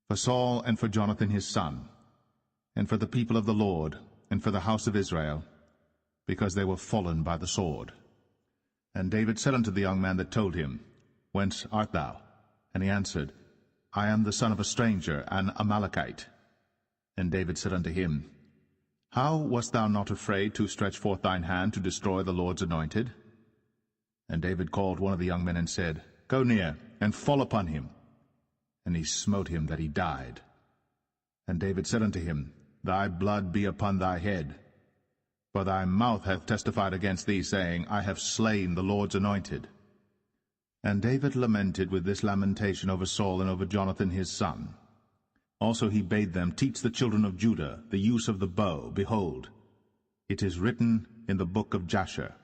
for Saul and for Jonathan his son, and for the people of the Lord, and for the house of Israel, because they were fallen by the sword. And David said unto the young man that told him, Whence art thou? And he answered, I am the son of a stranger, an Amalekite. And David said unto him, How wast thou not afraid to stretch forth thine hand to destroy the Lord's anointed? And David called one of the young men, and said, Go near, and fall upon him. And he smote him that he died. And David said unto him, Thy blood be upon thy head. For thy mouth hath testified against thee, saying, I have slain the Lord's anointed. And David lamented with this lamentation over Saul and over Jonathan his son. Also he bade them teach the children of Judah the use of the bow. Behold, it is written in the book of Jasher,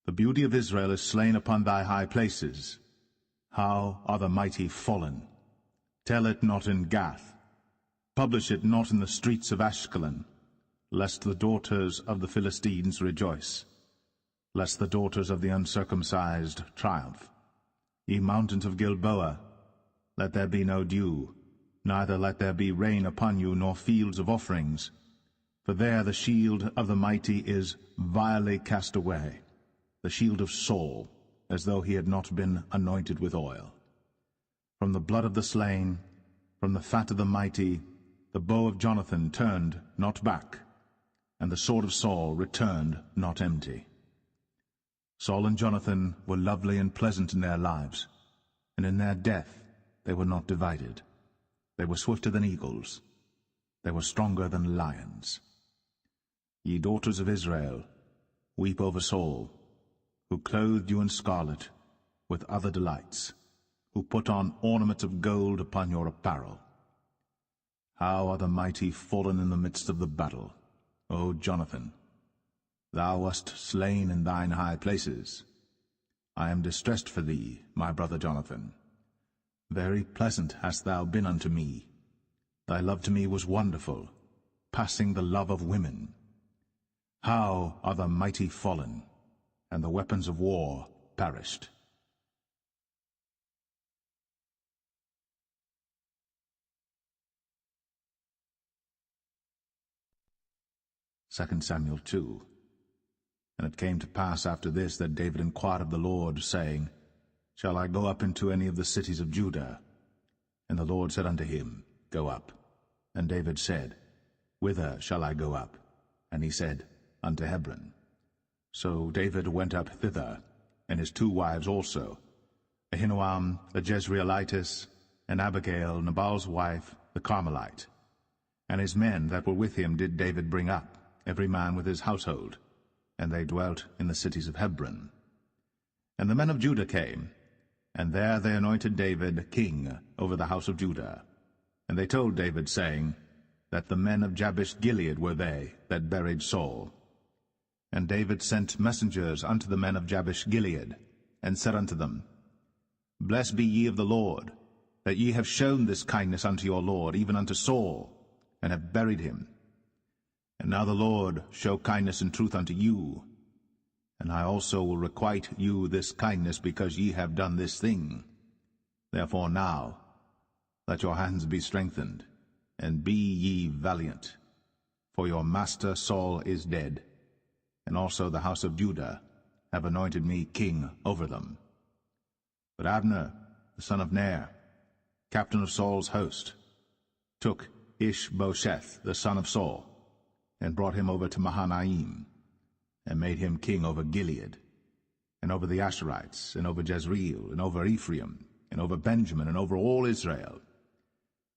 The beauty of Israel is slain upon thy high places. How are the mighty fallen! Tell it not in Gath. Publish it not in the streets of Ashkelon, lest the daughters of the Philistines rejoice, lest the daughters of the uncircumcised triumph. Ye mountains of Gilboa, let there be no dew, neither let there be rain upon you, nor fields of offerings. For there the shield of the mighty is vilely cast away, the shield of Saul, as though he had not been anointed with oil. From the blood of the slain, from the fat of the mighty, the bow of Jonathan turned not back, and the sword of Saul returned not empty. Saul and Jonathan were lovely and pleasant in their lives, and in their death they were not divided. They were swifter than eagles, they were stronger than lions. Ye daughters of Israel, weep over Saul, who clothed you in scarlet with other delights, who put on ornaments of gold upon your apparel. How are the mighty fallen in the midst of the battle, O Jonathan! Thou wast slain in thine high places. I am distressed for thee, my brother Jonathan. Very pleasant hast thou been unto me. Thy love to me was wonderful, passing the love of women. How are the mighty fallen, and the weapons of war perished! 2 Samuel 2. And it came to pass after this that David inquired of the Lord, saying, Shall I go up into any of the cities of Judah? And the Lord said unto him, Go up. And David said, Whither shall I go up? And he said, Unto Hebron. So David went up thither, and his 2 wives also, Ahinoam the Jezreelitess, and Abigail Nabal's wife, the Carmelite. And his men that were with him did David bring up, every man with his household, and they dwelt in the cities of Hebron. And the men of Judah came, and there they anointed David king over the house of Judah. And they told David, saying, that the men of Jabesh-Gilead were they that buried Saul. And David sent messengers unto the men of Jabesh-Gilead, and said unto them, Blessed be ye of the Lord, that ye have shown this kindness unto your Lord, even unto Saul, and have buried him. And now the Lord show kindness and truth unto you, and I also will requite you this kindness, because ye have done this thing. Therefore now let your hands be strengthened, and be ye valiant, for your master Saul is dead, and also the house of Judah have anointed me king over them. But Abner, the son of Ner, captain of Saul's host, took Ishbosheth, the son of Saul, and brought him over to Mahanaim, and made him king over Gilead, and over the Asherites, and over Jezreel, and over Ephraim, and over Benjamin, and over all Israel.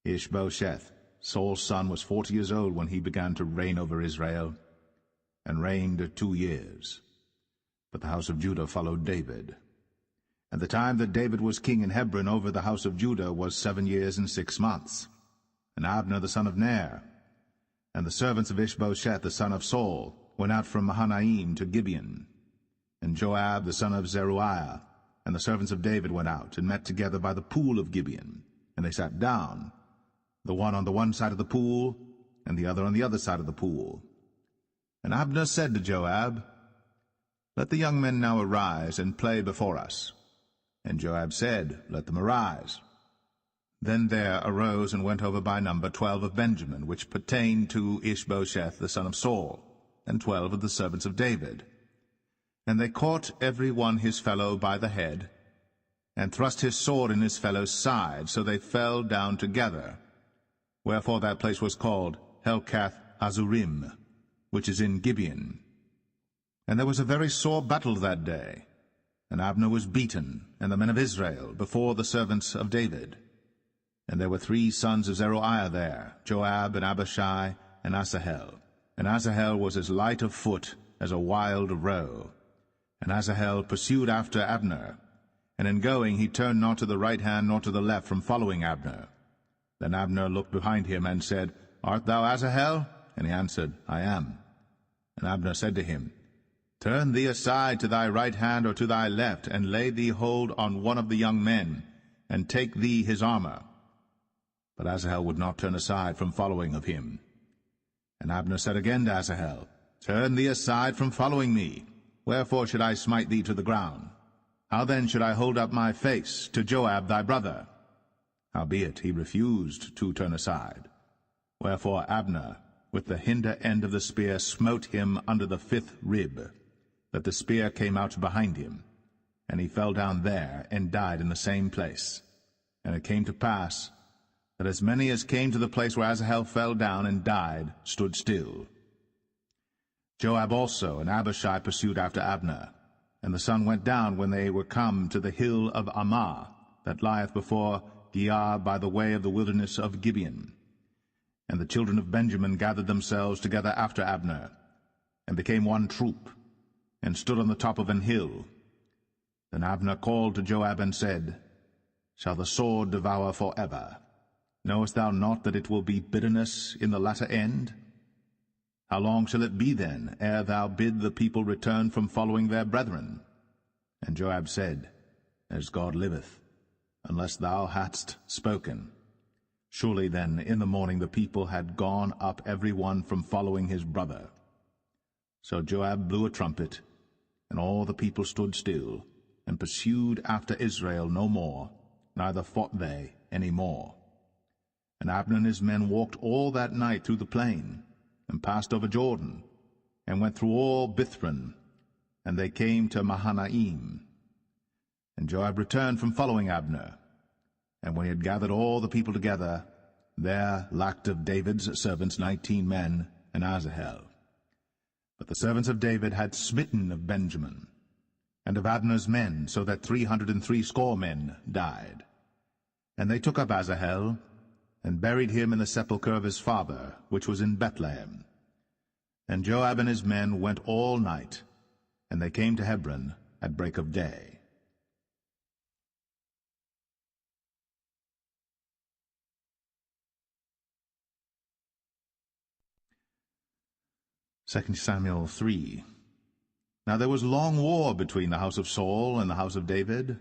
Ishbosheth, Saul's son, was 40 years old when he began to reign over Israel, and reigned 2 years. But the house of Judah followed David, And the time that David was king in Hebron over the house of Judah was 7 years and 6 months. And Abner the son of Ner, and the servants of Ishbosheth the son of Saul, went out from Mahanaim to Gibeon. And Joab the son of Zeruiah, and the servants of David went out, and met together by the pool of Gibeon. And they sat down, the one on the one side of the pool, and the other on the other side of the pool. And Abner said to Joab, Let the young men now arise, and play before us. And Joab said, Let them arise. Then there arose and went over by number 12 of Benjamin, which pertained to Ishbosheth the son of Saul, and 12 of the servants of David. And they caught every one his fellow by the head, and thrust his sword in his fellow's side, so they fell down together. Wherefore that place was called Helkath Azurim, which is in Gibeon. And there was a very sore battle that day, and Abner was beaten, and the men of Israel, before the servants of David. And there were 3 sons of Zeruiah there, Joab, and Abishai, and Asahel. And Asahel was as light of foot as a wild roe. And Asahel pursued after Abner, and in going he turned not to the right hand nor to the left from following Abner. Then Abner looked behind him and said, Art thou Asahel? And he answered, I am. And Abner said to him, Turn thee aside to thy right hand or to thy left, and lay thee hold on one of the young men, and take thee his armor. But Asahel would not turn aside from following of him. And Abner said again to Asahel, Turn thee aside from following me. Wherefore should I smite thee to the ground? How then should I hold up my face to Joab thy brother? Howbeit he refused to turn aside. Wherefore Abner with the hinder end of the spear smote him under the 5th rib, that the spear came out behind him, and he fell down there, and died in the same place. And it came to pass, that as many as came to the place where Asahel fell down and died stood still. Joab also and Abishai pursued after Abner, and the sun went down when they were come to the hill of Ammah, that lieth before Giah by the way of the wilderness of Gibeon. And the children of Benjamin gathered themselves together after Abner, and became one troop, and stood on the top of an hill. Then Abner called to Joab and said, Shall the sword devour forever? Knowest thou not that it will be bitterness in the latter end? How long shall it be then, ere thou bid the people return from following their brethren? And Joab said, As God liveth, unless thou hadst spoken. Surely then in the morning the people had gone up every one from following his brother. So Joab blew a trumpet, and all the people stood still, and pursued after Israel no more, neither fought they any more. And Abner and his men walked all that night through the plain, and passed over Jordan, and went through all Bithron, and they came to Mahanaim. And Joab returned from following Abner, and when he had gathered all the people together, there lacked of David's servants 19 men, and Asahel. But the servants of David had smitten of Benjamin, and of Abner's men, so that 360 men died. And they took up Asahel, and buried him in the sepulchre of his father, which was in Bethlehem. And Joab and his men went all night, and they came to Hebron at break of day. Second Samuel 3. Now there was long war between the house of Saul and the house of David.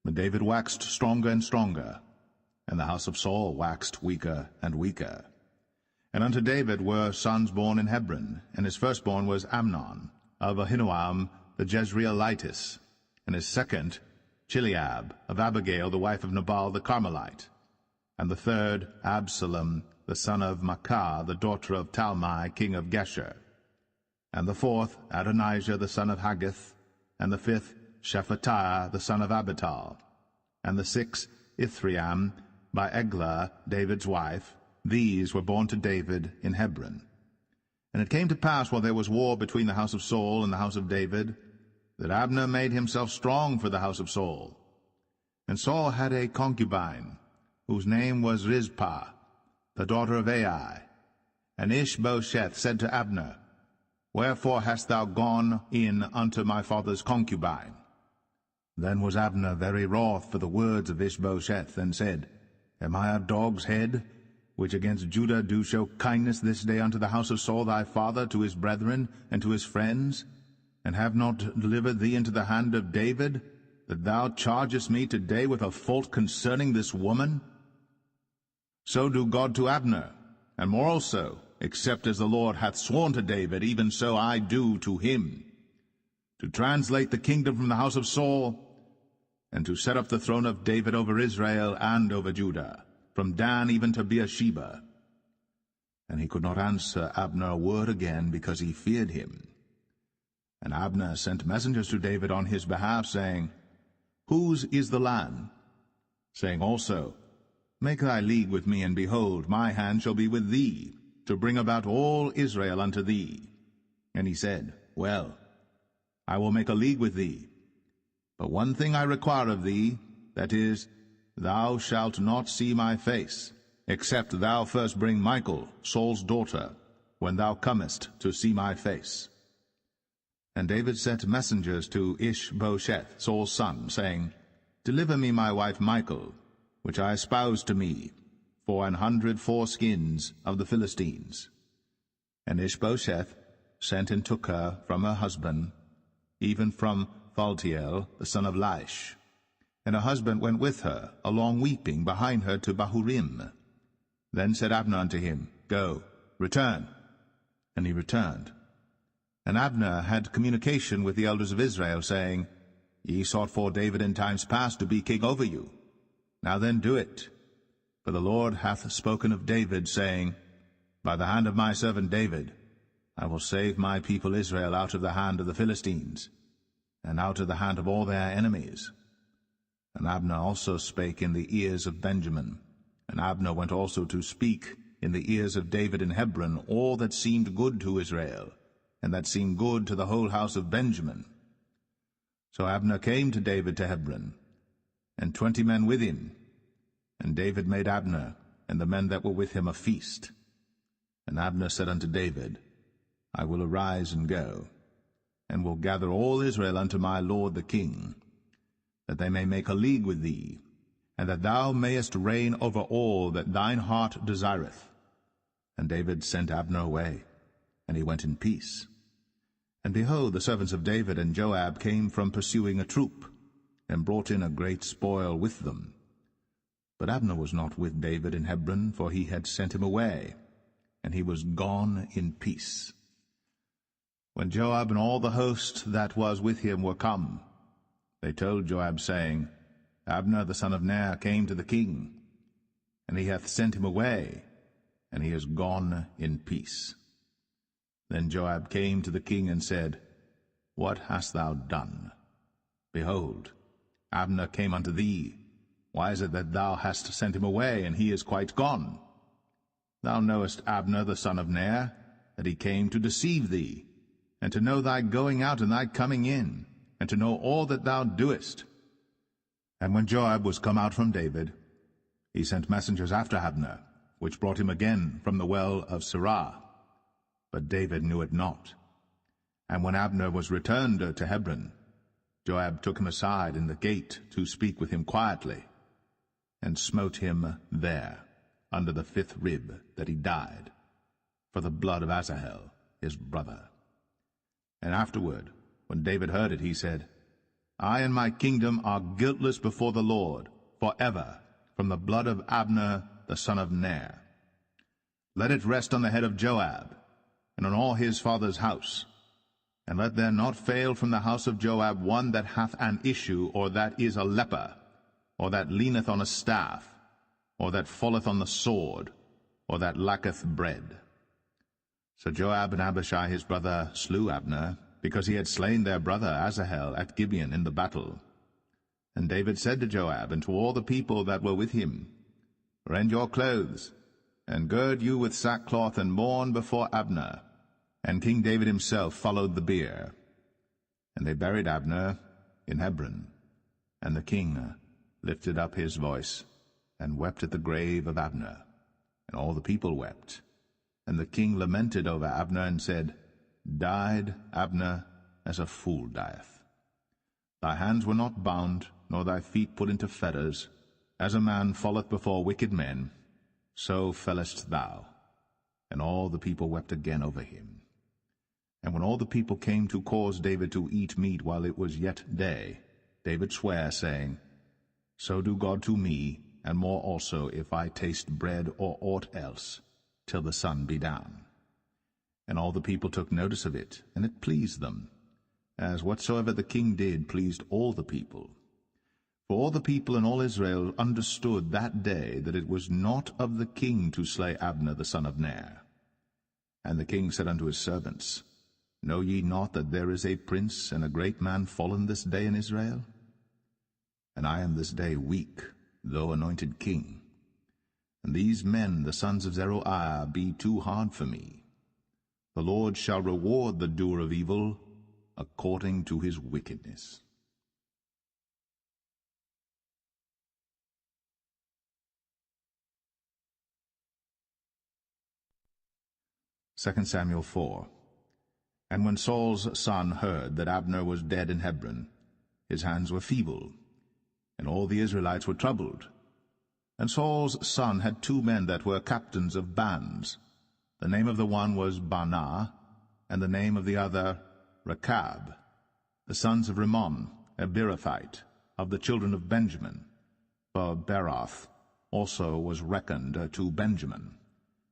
But David waxed stronger and stronger, and the house of Saul waxed weaker and weaker. And unto David were sons born in Hebron, and his firstborn was Amnon, of Ahinoam the Jezreelitess, and his second Chileab, of Abigail the wife of Nabal the Carmelite, and the third Absalom the son of Maacah, the daughter of Talmai king of Geshur, and the fourth Adonijah the son of Haggith, and the fifth Shephatiah the son of Abital, and the sixth Ithream, by Eglah, David's wife. These were born to David in Hebron. And it came to pass, while there was war between the house of Saul and the house of David, that Abner made himself strong for the house of Saul. And Saul had a concubine, whose name was Rizpah, the daughter of Ai. And Ishbosheth said to Abner, Wherefore hast thou gone in unto my father's concubine? Then was Abner very wroth for the words of Ishbosheth, and said, Am I a dog's head, which against Judah do show kindness this day unto the house of Saul thy father, to his brethren, and to his friends, and have not delivered thee into the hand of David, that thou chargest me today with a fault concerning this woman? So do God to Abner, and more also, except as the Lord hath sworn to David, even so I do to him, to translate the kingdom from the house of Saul, and to set up the throne of David over Israel and over Judah, from Dan even to Beersheba. And he could not answer Abner a word again, because he feared him. And Abner sent messengers to David on his behalf, saying, Whose is the land? Saying also, Make thy league with me, and behold, my hand shall be with thee, to bring about all Israel unto thee. And he said, Well, I will make a league with thee. But one thing I require of thee, that is, thou shalt not see my face, except thou first bring Michal, Saul's daughter, when thou comest to see my face. And David sent messengers to Ishbosheth, Saul's son, saying, Deliver me my wife Michal, which I espoused to me, for 100 foreskins of the Philistines. And Ishbosheth sent and took her from her husband, even from Phaltiel, the son of Laish. And her husband went with her, along weeping, behind her to Bahurim. Then said Abner unto him, Go, return. And he returned. And Abner had communication with the elders of Israel, saying, Ye sought for David in times past to be king over you. Now then do it. For the Lord hath spoken of David, saying, By the hand of my servant David I will save my people Israel out of the hand of the Philistines, and out of the hand of all their enemies. And Abner also spake in the ears of Benjamin. And Abner went also to speak in the ears of David in Hebron all that seemed good to Israel, and that seemed good to the whole house of Benjamin. So Abner came to David to Hebron, and 20 men with him. And David made Abner and the men that were with him a feast. And Abner said unto David, I will arise and go, and will gather all Israel unto my lord the king, that they may make a league with thee, and that thou mayest reign over all that thine heart desireth. And David sent Abner away, and he went in peace. And behold, the servants of David and Joab came from pursuing a troop, and brought in a great spoil with them. But Abner was not with David in Hebron, for he had sent him away, and he was gone in peace. When Joab and all the host that was with him were come, they told Joab, saying, Abner the son of Ner came to the king, and he hath sent him away, and he is gone in peace. Then Joab came to the king and said, What hast thou done? Behold, Abner came unto thee. Why is it that thou hast sent him away, and he is quite gone? Thou knowest Abner the son of Ner, that he came to deceive thee, and to know thy going out and thy coming in, and to know all that thou doest. And when Joab was come out from David, he sent messengers after Abner, which brought him again from the well of Sirah. But David knew it not. And when Abner was returned to Hebron, Joab took him aside in the gate to speak with him quietly, and smote him there, under the 5th rib, that he died, for the blood of Asahel his brother. And afterward, when David heard it, he said, I and my kingdom are guiltless before the Lord, forever, from the blood of Abner the son of Ner. Let it rest on the head of Joab, and on all his father's house. And let there not fail from the house of Joab one that hath an issue, or that is a leper, or that leaneth on a staff, or that falleth on the sword, or that lacketh bread. So Joab and Abishai his brother slew Abner, because he had slain their brother Asahel at Gibeon in the battle. And David said to Joab and to all the people that were with him, Rend your clothes, and gird you with sackcloth, and mourn before Abner. And King David himself followed the bier. And they buried Abner in Hebron. And the king lifted up his voice, and wept at the grave of Abner. And all the people wept. And the king lamented over Abner, and said, Died Abner as a fool dieth. Thy hands were not bound, nor thy feet put into fetters. As a man falleth before wicked men, so fellest thou. And all the people wept again over him. And when all the people came to cause David to eat meat while it was yet day, David sware, saying, So do God to me, and more also, if I taste bread or aught else, till the sun be down. And all the people took notice of it, and it pleased them, as whatsoever the king did pleased all the people. For all the people and all Israel understood that day that it was not of the king to slay Abner the son of Ner. And the king said unto his servants, Know ye not that there is a prince and a great man fallen this day in Israel? And I am this day weak, though anointed king. And these men, the sons of Zeruiah, be too hard for me. The Lord shall reward the doer of evil according to his wickedness. 2 Samuel 4. And when Saul's son heard that Abner was dead in Hebron, his hands were feeble, and all the Israelites were troubled. And Saul's son had 2 men that were captains of bands. The name of the one was Baanah, and the name of the other Rechab, the sons of Rimmon, a Beerothite, of the children of Benjamin. For Beeroth also was reckoned to Benjamin.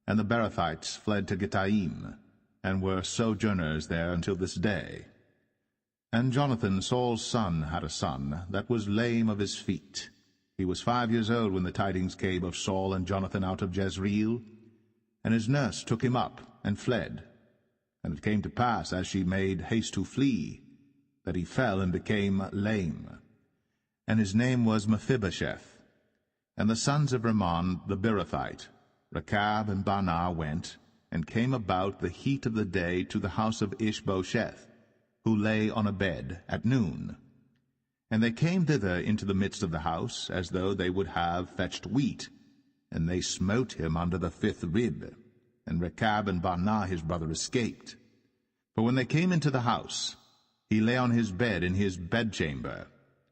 And the Beerothites fled to Gittaim, and were sojourners there until this day. And Jonathan, Saul's son, had a son that was lame of his feet. He was 5 years old when the tidings came of Saul and Jonathan out of Jezreel. And his nurse took him up and fled. And it came to pass, as she made haste to flee, that he fell and became lame. And his name was Mephibosheth. And the sons of Rimmon the Beerothite, Rechab and Baanah, went, and came about the heat of the day to the house of Ishbosheth, who lay on a bed at noon. And they came thither into the midst of the house, as though they would have fetched wheat. And they smote him under the 5th rib. And Rechab and Baanah his brother escaped. For when they came into the house, he lay on his bed in his bedchamber.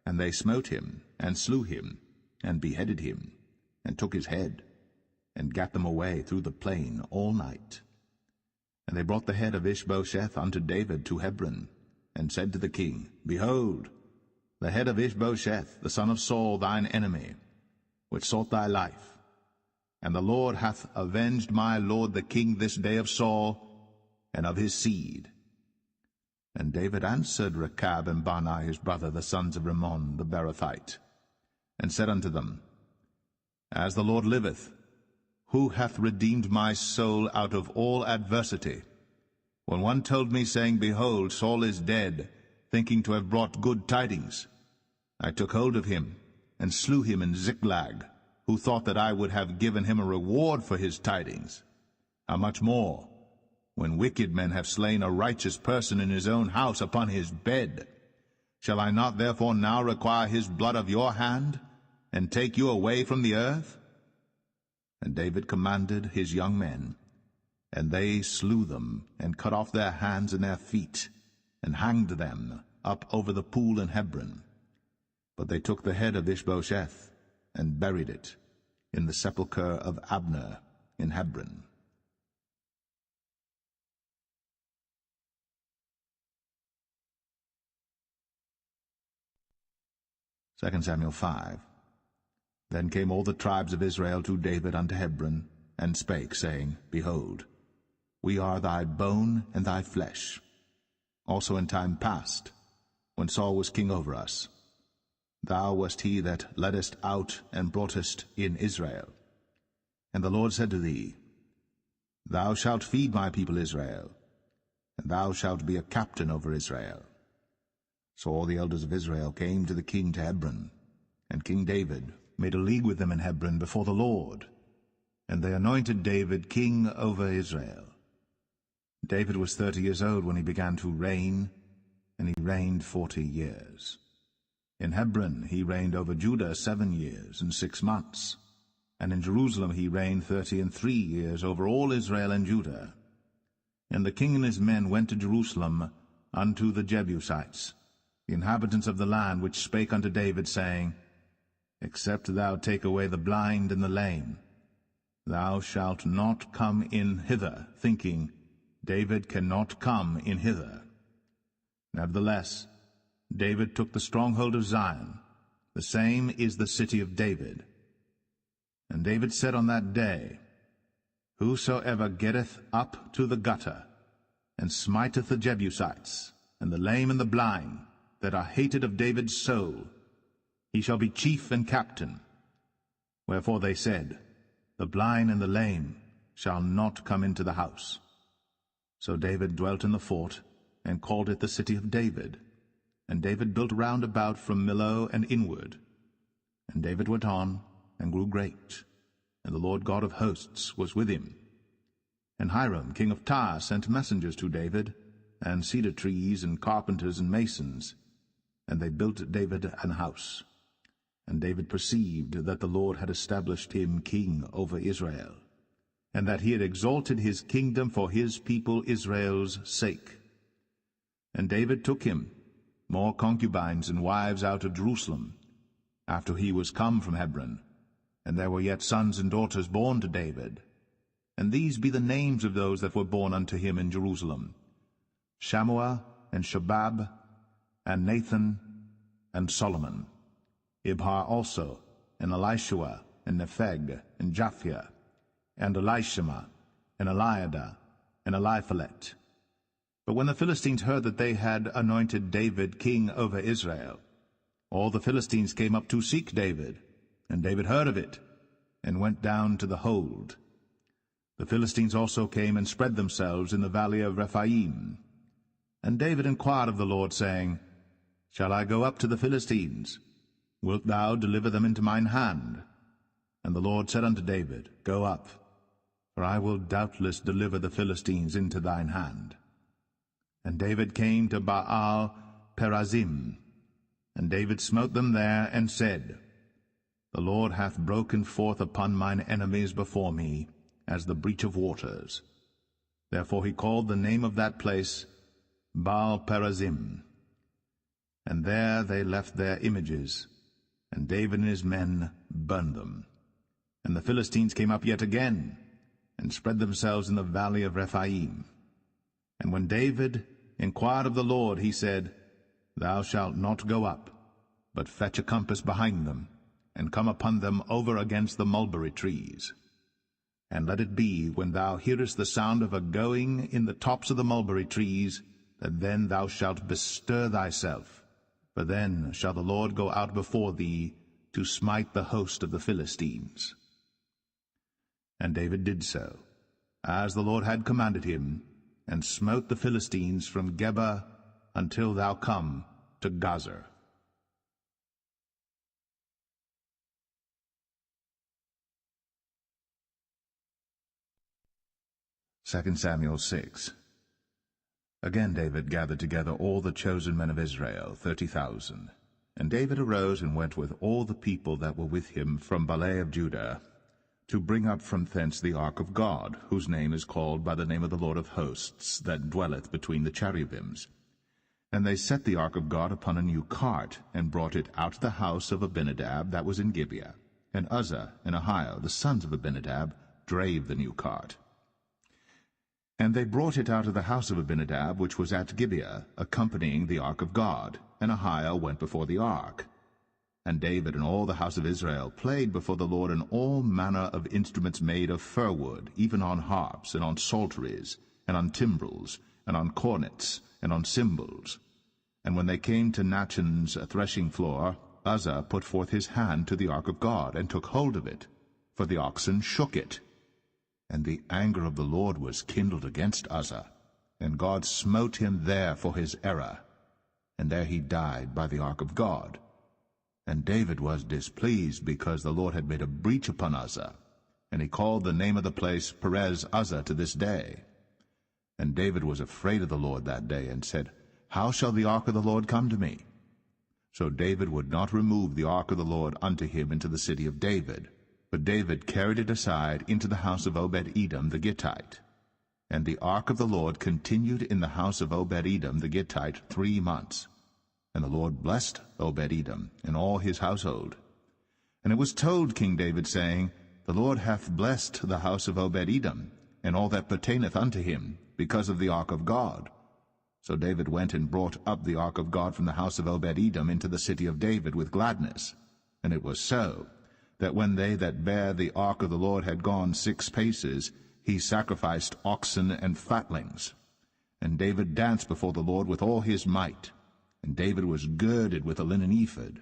And they smote him, and slew him, and beheaded him, and took his head, and gat them away through the plain all night. And they brought the head of Ishbosheth unto David to Hebron, and said to the king, Behold, the head of Ishbosheth, the son of Saul, thine enemy, which sought thy life. And the Lord hath avenged my lord the king this day of Saul, and of his seed. And David answered Rechab and Baanah his brother, the sons of Rimmon the Beerothite, and said unto them, As the Lord liveth, who hath redeemed my soul out of all adversity? When one told me, saying, Behold, Saul is dead, thinking to have brought good tidings, I took hold of him, and slew him in Ziklag, who thought that I would have given him a reward for his tidings. How much more, when wicked men have slain a righteous person in his own house upon his bed? Shall I not therefore now require his blood of your hand, and take you away from the earth? And David commanded his young men, and they slew them, and cut off their hands and their feet, and hanged them up over the pool in Hebron. But they took the head of Ishbosheth, and buried it in the sepulchre of Abner in Hebron. Second Samuel 5. Then came all the tribes of Israel to David unto Hebron, and spake, saying, Behold, we are thy bone and thy flesh. Also in time past, when Saul was king over us, thou wast he that leddest out and broughtest in Israel. And the Lord said to thee, Thou shalt feed my people Israel, and thou shalt be a captain over Israel. So all the elders of Israel came to the king to Hebron, and King David made a league with them in Hebron before the Lord, and they anointed David king over Israel. David was 30 years old when he began to reign, and he reigned 40 years. In Hebron he reigned over Judah 7 years and 6 months, and in Jerusalem he reigned 33 years over all Israel and Judah. And the king and his men went to Jerusalem unto the Jebusites, the inhabitants of the land, which spake unto David, saying, Except thou take away the blind and the lame, thou shalt not come in hither, thinking, David cannot come in hither. Nevertheless, David took the stronghold of Zion, the same is the city of David. And David said on that day, Whosoever getteth up to the gutter, and smiteth the Jebusites, and the lame and the blind, that are hated of David's soul, he shall be chief and captain. Wherefore they said, The blind and the lame shall not come into the house. So David dwelt in the fort, and called it the city of David. And David built round about from Millo and inward. And David went on, and grew great, and the Lord God of hosts was with him. And Hiram king of Tyre sent messengers to David, and cedar trees, and carpenters, and masons. And they built David an house. And David perceived that the Lord had established him king over Israel, and that he had exalted his kingdom for his people Israel's sake. And David took him more concubines and wives out of Jerusalem, after he was come from Hebron, and there were yet sons and daughters born to David. And these be the names of those that were born unto him in Jerusalem, Shammua, and Shobab, and Nathan, and Solomon, Ibhar also, and Elishua, and Nepheg, and Japhia, and Elishama, and Eliada, and Eliphalet. But when the Philistines heard that they had anointed David king over Israel, all the Philistines came up to seek David, and David heard of it, and went down to the hold. The Philistines also came and spread themselves in the valley of Rephaim. And David inquired of the Lord, saying, Shall I go up to the Philistines? Wilt thou deliver them into mine hand? And the Lord said unto David, Go up, for I will doubtless deliver the Philistines into thine hand. And David came to Baal Perazim, and David smote them there, and said, The Lord hath broken forth upon mine enemies before me, as the breach of waters. Therefore he called the name of that place Baal Perazim. And there they left their images, and David and his men burned them. And the Philistines came up yet again, and spread themselves in the valley of Rephaim. And when David inquired of the Lord, he said, Thou shalt not go up, but fetch a compass behind them, and come upon them over against the mulberry trees. And let it be, when thou hearest the sound of a going in the tops of the mulberry trees, that then thou shalt bestir thyself, for then shall the Lord go out before thee to smite the host of the Philistines. And David did so, as the Lord had commanded him, and smote the Philistines from Geba until thou come to Gazer. 2 Samuel 6. Again David gathered together all the chosen men of Israel, 30,000. And David arose and went with all the people that were with him from Baale of Judah, to bring up from thence the ark of God, whose name is called by the name of the Lord of hosts, that dwelleth between the cherubims. And they set the ark of God upon a new cart, and brought it out of the house of Abinadab that was in Gibeah. And Uzzah and Ahio, the sons of Abinadab, drave the new cart. And they brought it out of the house of Abinadab, which was at Gibeah, accompanying the ark of God, and Ahio went before the ark. And David and all the house of Israel played before the Lord in all manner of instruments made of fir wood, even on harps, and on psalteries, and on timbrels, and on cornets, and on cymbals. And when they came to Nachon's threshing floor, Uzzah put forth his hand to the ark of God, and took hold of it, for the oxen shook it. And the anger of the Lord was kindled against Uzzah, and God smote him there for his error. And there he died by the ark of God. And David was displeased, because the Lord had made a breach upon Uzzah. And he called the name of the place Perez Uzzah to this day. And David was afraid of the Lord that day, and said, How shall the ark of the Lord come to me? So David would not remove the ark of the Lord unto him into the city of David, but David carried it aside into the house of Obed-Edom the Gittite. And the ark of the Lord continued in the house of Obed-Edom the Gittite 3 months. And the Lord blessed Obed-Edom and all his household. And it was told King David, saying, The Lord hath blessed the house of Obed-Edom, and all that pertaineth unto him, because of the ark of God. So David went and brought up the ark of God from the house of Obed-Edom into the city of David with gladness. And it was so, that when they that bare the ark of the Lord had gone 6 paces, he sacrificed oxen and fatlings. And David danced before the Lord with all his might. And David was girded with a linen ephod.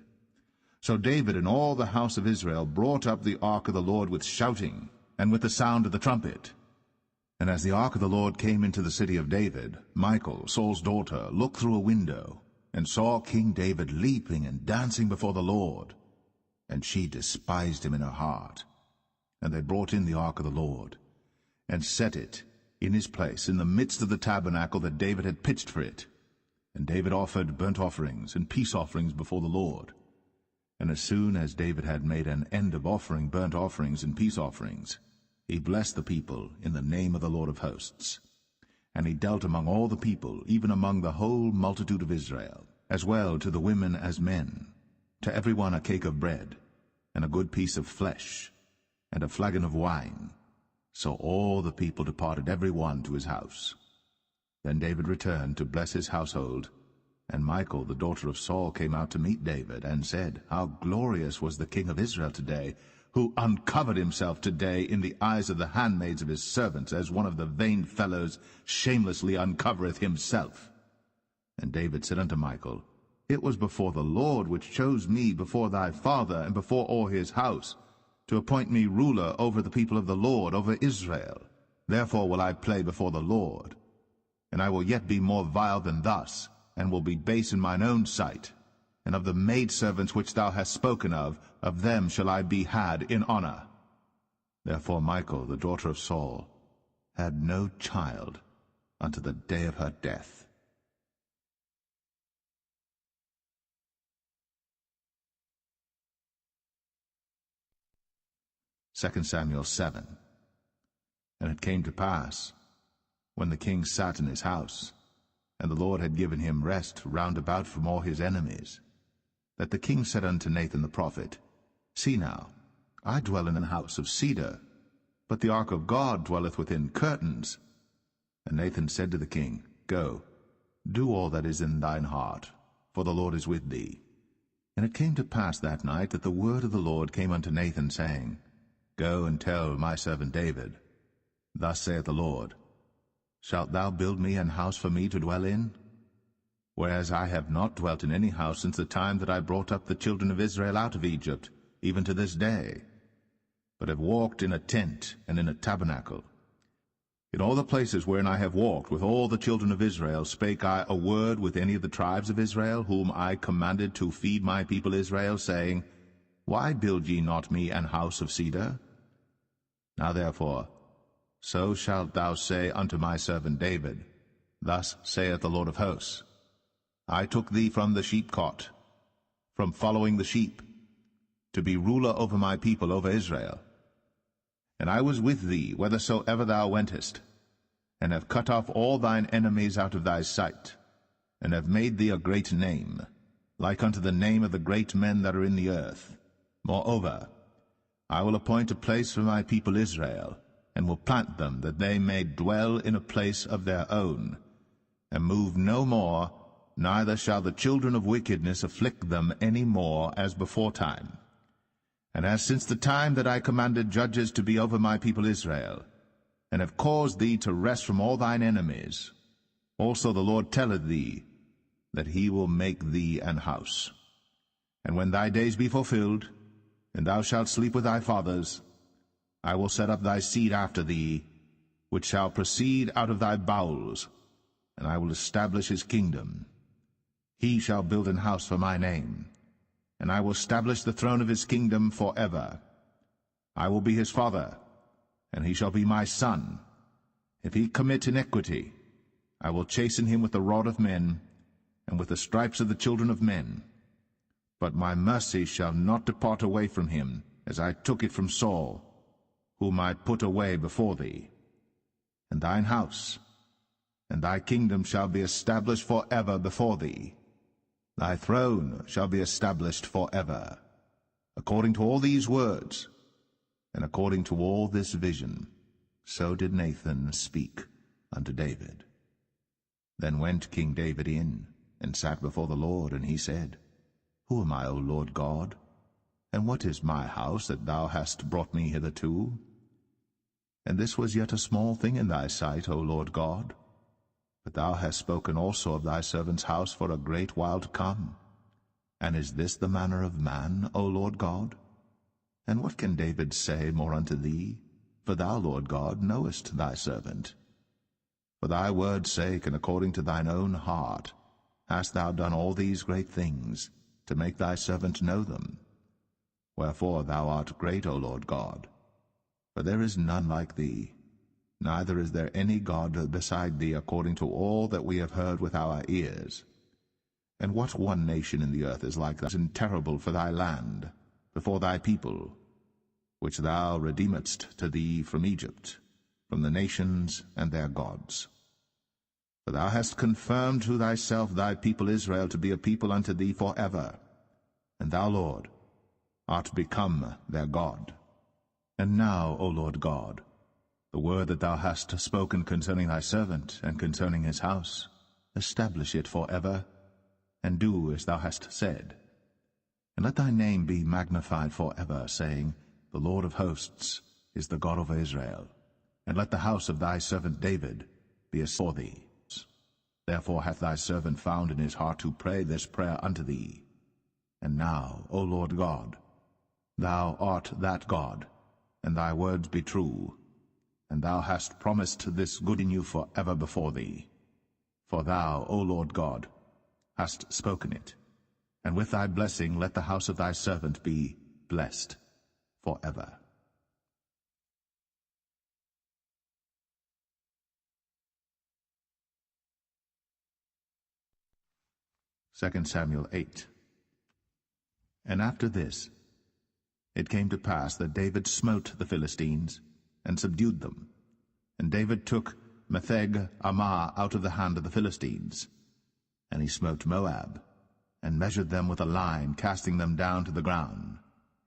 So David and all the house of Israel brought up the ark of the Lord with shouting, and with the sound of the trumpet. And as the ark of the Lord came into the city of David, Michal, Saul's daughter, looked through a window, and saw King David leaping and dancing before the Lord. And she despised him in her heart. And they brought in the ark of the Lord, and set it in his place in the midst of the tabernacle that David had pitched for it. And David offered burnt offerings and peace offerings before the Lord. And as soon as David had made an end of offering burnt offerings and peace offerings, he blessed the people in the name of the Lord of hosts. And he dealt among all the people, even among the whole multitude of Israel, as well to the women as men, to every one a cake of bread, and a good piece of flesh, and a flagon of wine. So all the people departed every one to his house. Then David returned to bless his household, and Michal, the daughter of Saul, came out to meet David, and said, How glorious was the king of Israel today, who uncovered himself today in the eyes of the handmaids of his servants, as one of the vain fellows shamelessly uncovereth himself. And David said unto Michal, It was before the Lord which chose me before thy father, and before all his house, to appoint me ruler over the people of the Lord, over Israel. Therefore will I play before the Lord. And I will yet be more vile than thus, and will be base in mine own sight. And of the maidservants which thou hast spoken of them shall I be had in honor. Therefore Michal, the daughter of Saul, had no child unto the day of her death. 2 Samuel 7. And it came to pass, when the king sat in his house, and the Lord had given him rest round about from all his enemies, that the king said unto Nathan the prophet, See now, I dwell in an house of cedar, but the ark of God dwelleth within curtains. And Nathan said to the king, Go, do all that is in thine heart, for the Lord is with thee. And it came to pass that night that the word of the Lord came unto Nathan, saying, Go and tell my servant David, Thus saith the Lord, Shalt thou build me an house for me to dwell in? Whereas I have not dwelt in any house since the time that I brought up the children of Israel out of Egypt, even to this day, but have walked in a tent and in a tabernacle. In all the places wherein I have walked with all the children of Israel spake I a word with any of the tribes of Israel, whom I commanded to feed my people Israel, saying, Why build ye not me an house of cedar? Now therefore, so shalt thou say unto my servant David, Thus saith the Lord of hosts, I took thee from the sheepcot, from following the sheep, to be ruler over my people, over Israel. And I was with thee whithersoever thou wentest, and have cut off all thine enemies out of thy sight, and have made thee a great name, like unto the name of the great men that are in the earth. Moreover, I will appoint a place for my people Israel, and will plant them, that they may dwell in a place of their own, and move no more, neither shall the children of wickedness afflict them any more as beforetime. And as since the time that I commanded judges to be over my people Israel, and have caused thee to rest from all thine enemies, also the Lord telleth thee, that he will make thee an house. And when thy days be fulfilled, and thou shalt sleep with thy fathers, I will set up thy seed after thee, which shall proceed out of thy bowels, and I will establish his kingdom. He shall build an house for my name, and I will establish the throne of his kingdom forever. I will be his father, and he shall be my son. If he commit iniquity, I will chasten him with the rod of men, and with the stripes of the children of men. But my mercy shall not depart away from him, as I took it from Saul, whom I put away before thee. And thine house and thy kingdom shall be established forever before thee. Thy throne shall be established forever. According to all these words, and according to all this vision, so did Nathan speak unto David. Then went King David in, and sat before the Lord, and he said, Who am I, O Lord God? And what is my house that thou hast brought me hitherto? And this was yet a small thing in thy sight, O Lord God. But thou hast spoken also of thy servant's house for a great while to come. And is this the manner of man, O Lord God? And what can David say more unto thee? For thou, Lord God, knowest thy servant. For thy word's sake, and according to thine own heart, hast thou done all these great things, to make thy servant know them. Wherefore thou art great, O Lord God. For there is none like thee, neither is there any God beside thee, according to all that we have heard with our ears. And what one nation in the earth is like that, and terrible for thy land, before thy people, which thou redeemedst to thee from Egypt, from the nations and their gods? For thou hast confirmed to thyself thy people Israel to be a people unto thee forever, and thou, Lord, art become their God. And now, O Lord God, the word that thou hast spoken concerning thy servant and concerning his house, establish it forever, and do as thou hast said. And let thy name be magnified forever, saying, The Lord of hosts is the God of Israel. And let the house of thy servant David be as for thee. Therefore hath thy servant found in his heart to pray this prayer unto thee. And now, O Lord God, thou art that God, and thy words be true, and thou hast promised this good in you forever before thee. For thou, O Lord God, hast spoken it, and with thy blessing let the house of thy servant be blessed forever. 2 Samuel 8. And after this, it came to pass that David smote the Philistines, and subdued them. And David took Metheg Ammah out of the hand of the Philistines. And he smote Moab, and measured them with a line, casting them down to the ground.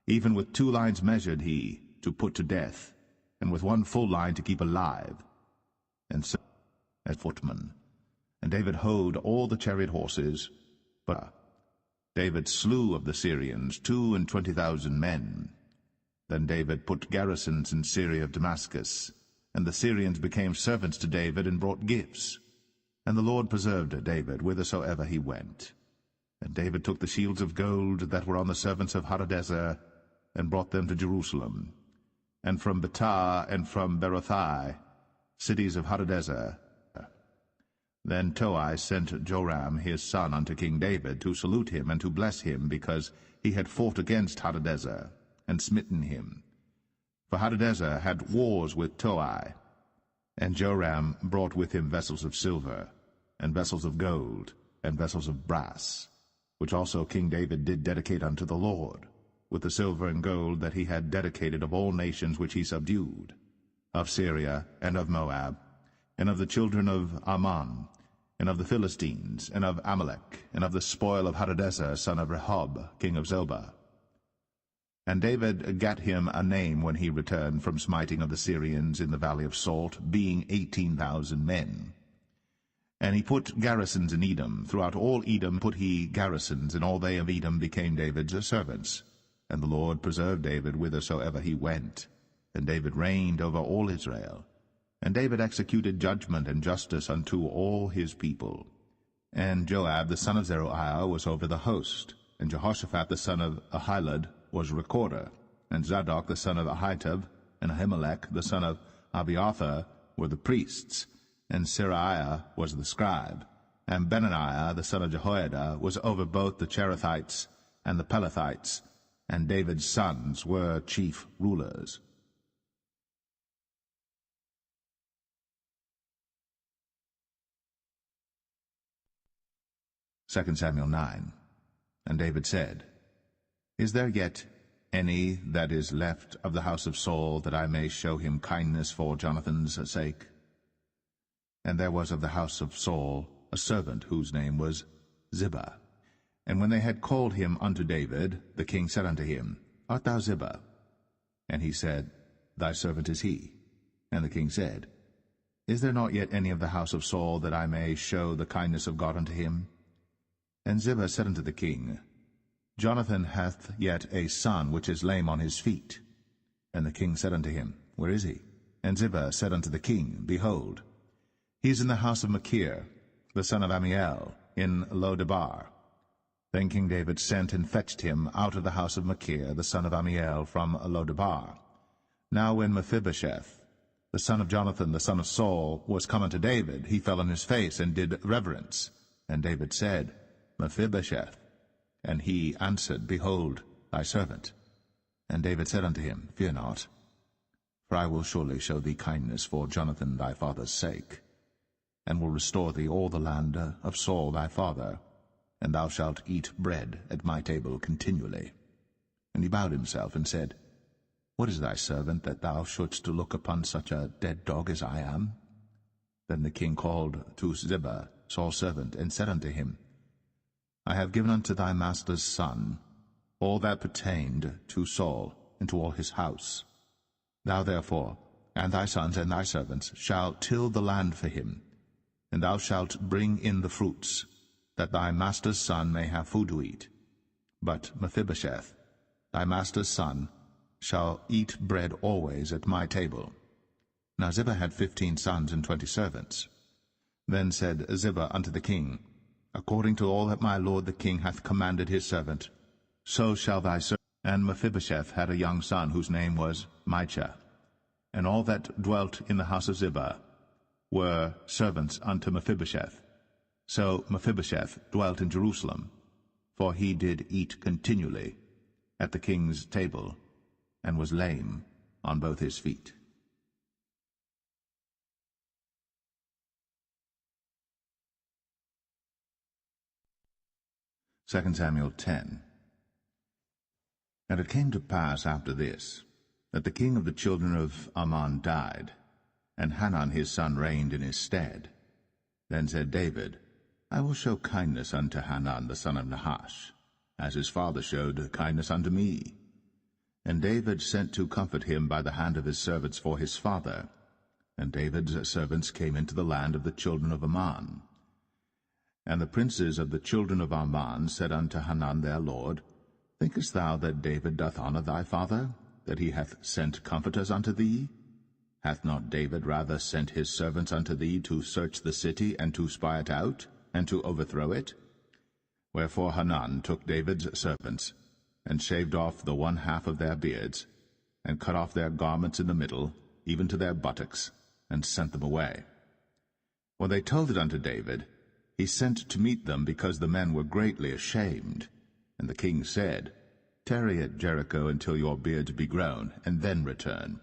Even with 2 lines measured he, to put to death, and with 1 full line to keep alive. And so as footmen. And David houghed all the chariot horses, but David slew of the Syrians 22,000 men. Then David put garrisons in Syria of Damascus, and the Syrians became servants to David and brought gifts. And the Lord preserved David whithersoever he went. And David took the shields of gold that were on the servants of Hadadezer, and brought them to Jerusalem. And from Betah and from Berothai, cities of Hadadezer. Then Toi sent Joram his son unto King David to salute him and to bless him, because he had fought against Hadadezer, and smitten him. For Hadadezer had wars with Toi. And Joram brought with him vessels of silver, and vessels of gold, and vessels of brass, which also King David did dedicate unto the Lord, with the silver and gold that he had dedicated of all nations which he subdued, of Syria, and of Moab, and of the children of Ammon, and of the Philistines, and of Amalek, and of the spoil of Hadadezer son of Rehob, king of Zobah. And David gat him a name when he returned from smiting of the Syrians in the valley of Salt, being 18,000 men. And he put garrisons in Edom. Throughout all Edom put he garrisons, and all they of Edom became David's servants. And the Lord preserved David whithersoever he went. And David reigned over all Israel. And David executed judgment and justice unto all his people. And Joab the son of Zeruiah was over the host. And Jehoshaphat the son of Ahilud was recorder. And Zadok the son of Ahitub, and Ahimelech the son of Abiathar were the priests. And Seraiah was the scribe. And Benaniah the son of Jehoiada was over both the Cherethites and the Pelethites. And David's sons were chief rulers. 2 Samuel 9. And David said, Is there yet any that is left of the house of Saul, that I may show him kindness for Jonathan's sake? And there was of the house of Saul a servant whose name was Ziba. And when they had called him unto David, the king said unto him, Art thou Ziba? And he said, Thy servant is he. And the king said, Is there not yet any of the house of Saul, that I may show the kindness of God unto him? And Ziba said unto the king, Jonathan hath yet a son which is lame on his feet. And the king said unto him, Where is he? And Ziba said unto the king, Behold, he is in the house of Machir, the son of Ammiel, in Lo-debar. Then King David sent and fetched him out of the house of Machir, the son of Ammiel, from Lo-debar. Now when Mephibosheth, the son of Jonathan, the son of Saul, was come unto David, he fell on his face and did reverence. And David said, Mephibosheth. And he answered, Behold, thy servant. And David said unto him, Fear not, for I will surely show thee kindness for Jonathan thy father's sake, and will restore thee all the land of Saul thy father, and thou shalt eat bread at my table continually. And he bowed himself and said, What is thy servant, that thou shouldst look upon such a dead dog as I am? Then the king called to Ziba, Saul's servant, and said unto him, I have given unto thy master's son all that pertained to Saul, and to all his house. Thou therefore, and thy sons and thy servants, shall till the land for him, and thou shalt bring in the fruits, that thy master's son may have food to eat. But Mephibosheth, thy master's son, shall eat bread always at my table. Now Ziba had 15 sons and 20 servants. Then said Ziba unto the king, According to all that my lord the king hath commanded his servant, so shall thy servant. And Mephibosheth had a young son, whose name was Micah. And all that dwelt in the house of Ziba were servants unto Mephibosheth. So Mephibosheth dwelt in Jerusalem, for he did eat continually at the king's table, and was lame on both his feet. 2 Samuel 10. And it came to pass after this, that the king of the children of Ammon died, and Hanan his son reigned in his stead. Then said David, I will show kindness unto Hanan the son of Nahash, as his father showed kindness unto me. And David sent to comfort him by the hand of his servants for his father. And David's servants came into the land of the children of Ammon. And the princes of the children of Ammon said unto Hanan their lord, Thinkest thou that David doth honor thy father, that he hath sent comforters unto thee? Hath not David rather sent his servants unto thee to search the city, and to spy it out, and to overthrow it? Wherefore Hanan took David's servants, and shaved off the one half of their beards, and cut off their garments in the middle, even to their buttocks, and sent them away. When they told it unto David, he sent to meet them, because the men were greatly ashamed. And the king said, Tarry at Jericho until your beards be grown, and then return.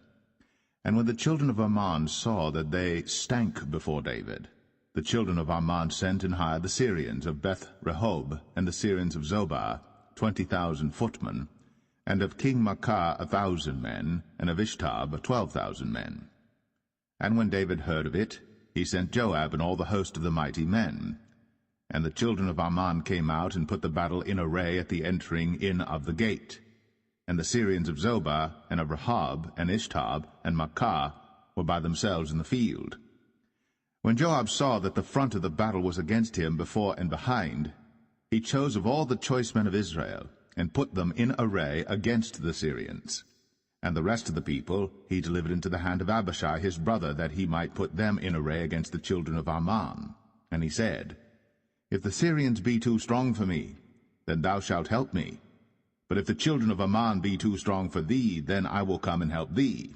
And when the children of Ammon saw that they stank before David, the children of Ammon sent and hired the Syrians of Beth-rehob, and the Syrians of Zobah, 20,000 footmen, and of King Maacah 1,000 men, and of Ishtab 12,000 men. And when David heard of it, he sent Joab and all the host of the mighty men. And the children of Ammon came out and put the battle in array at the entering in of the gate. And the Syrians of Zobah, and of Rehob, and Ishtab, and Maacah were by themselves in the field. When Joab saw that the front of the battle was against him before and behind, he chose of all the choice men of Israel, and put them in array against the Syrians. And the rest of the people he delivered into the hand of Abishai his brother, that he might put them in array against the children of Ammon. And he said, If the Syrians be too strong for me, then thou shalt help me. But if the children of Ammon be too strong for thee, then I will come and help thee.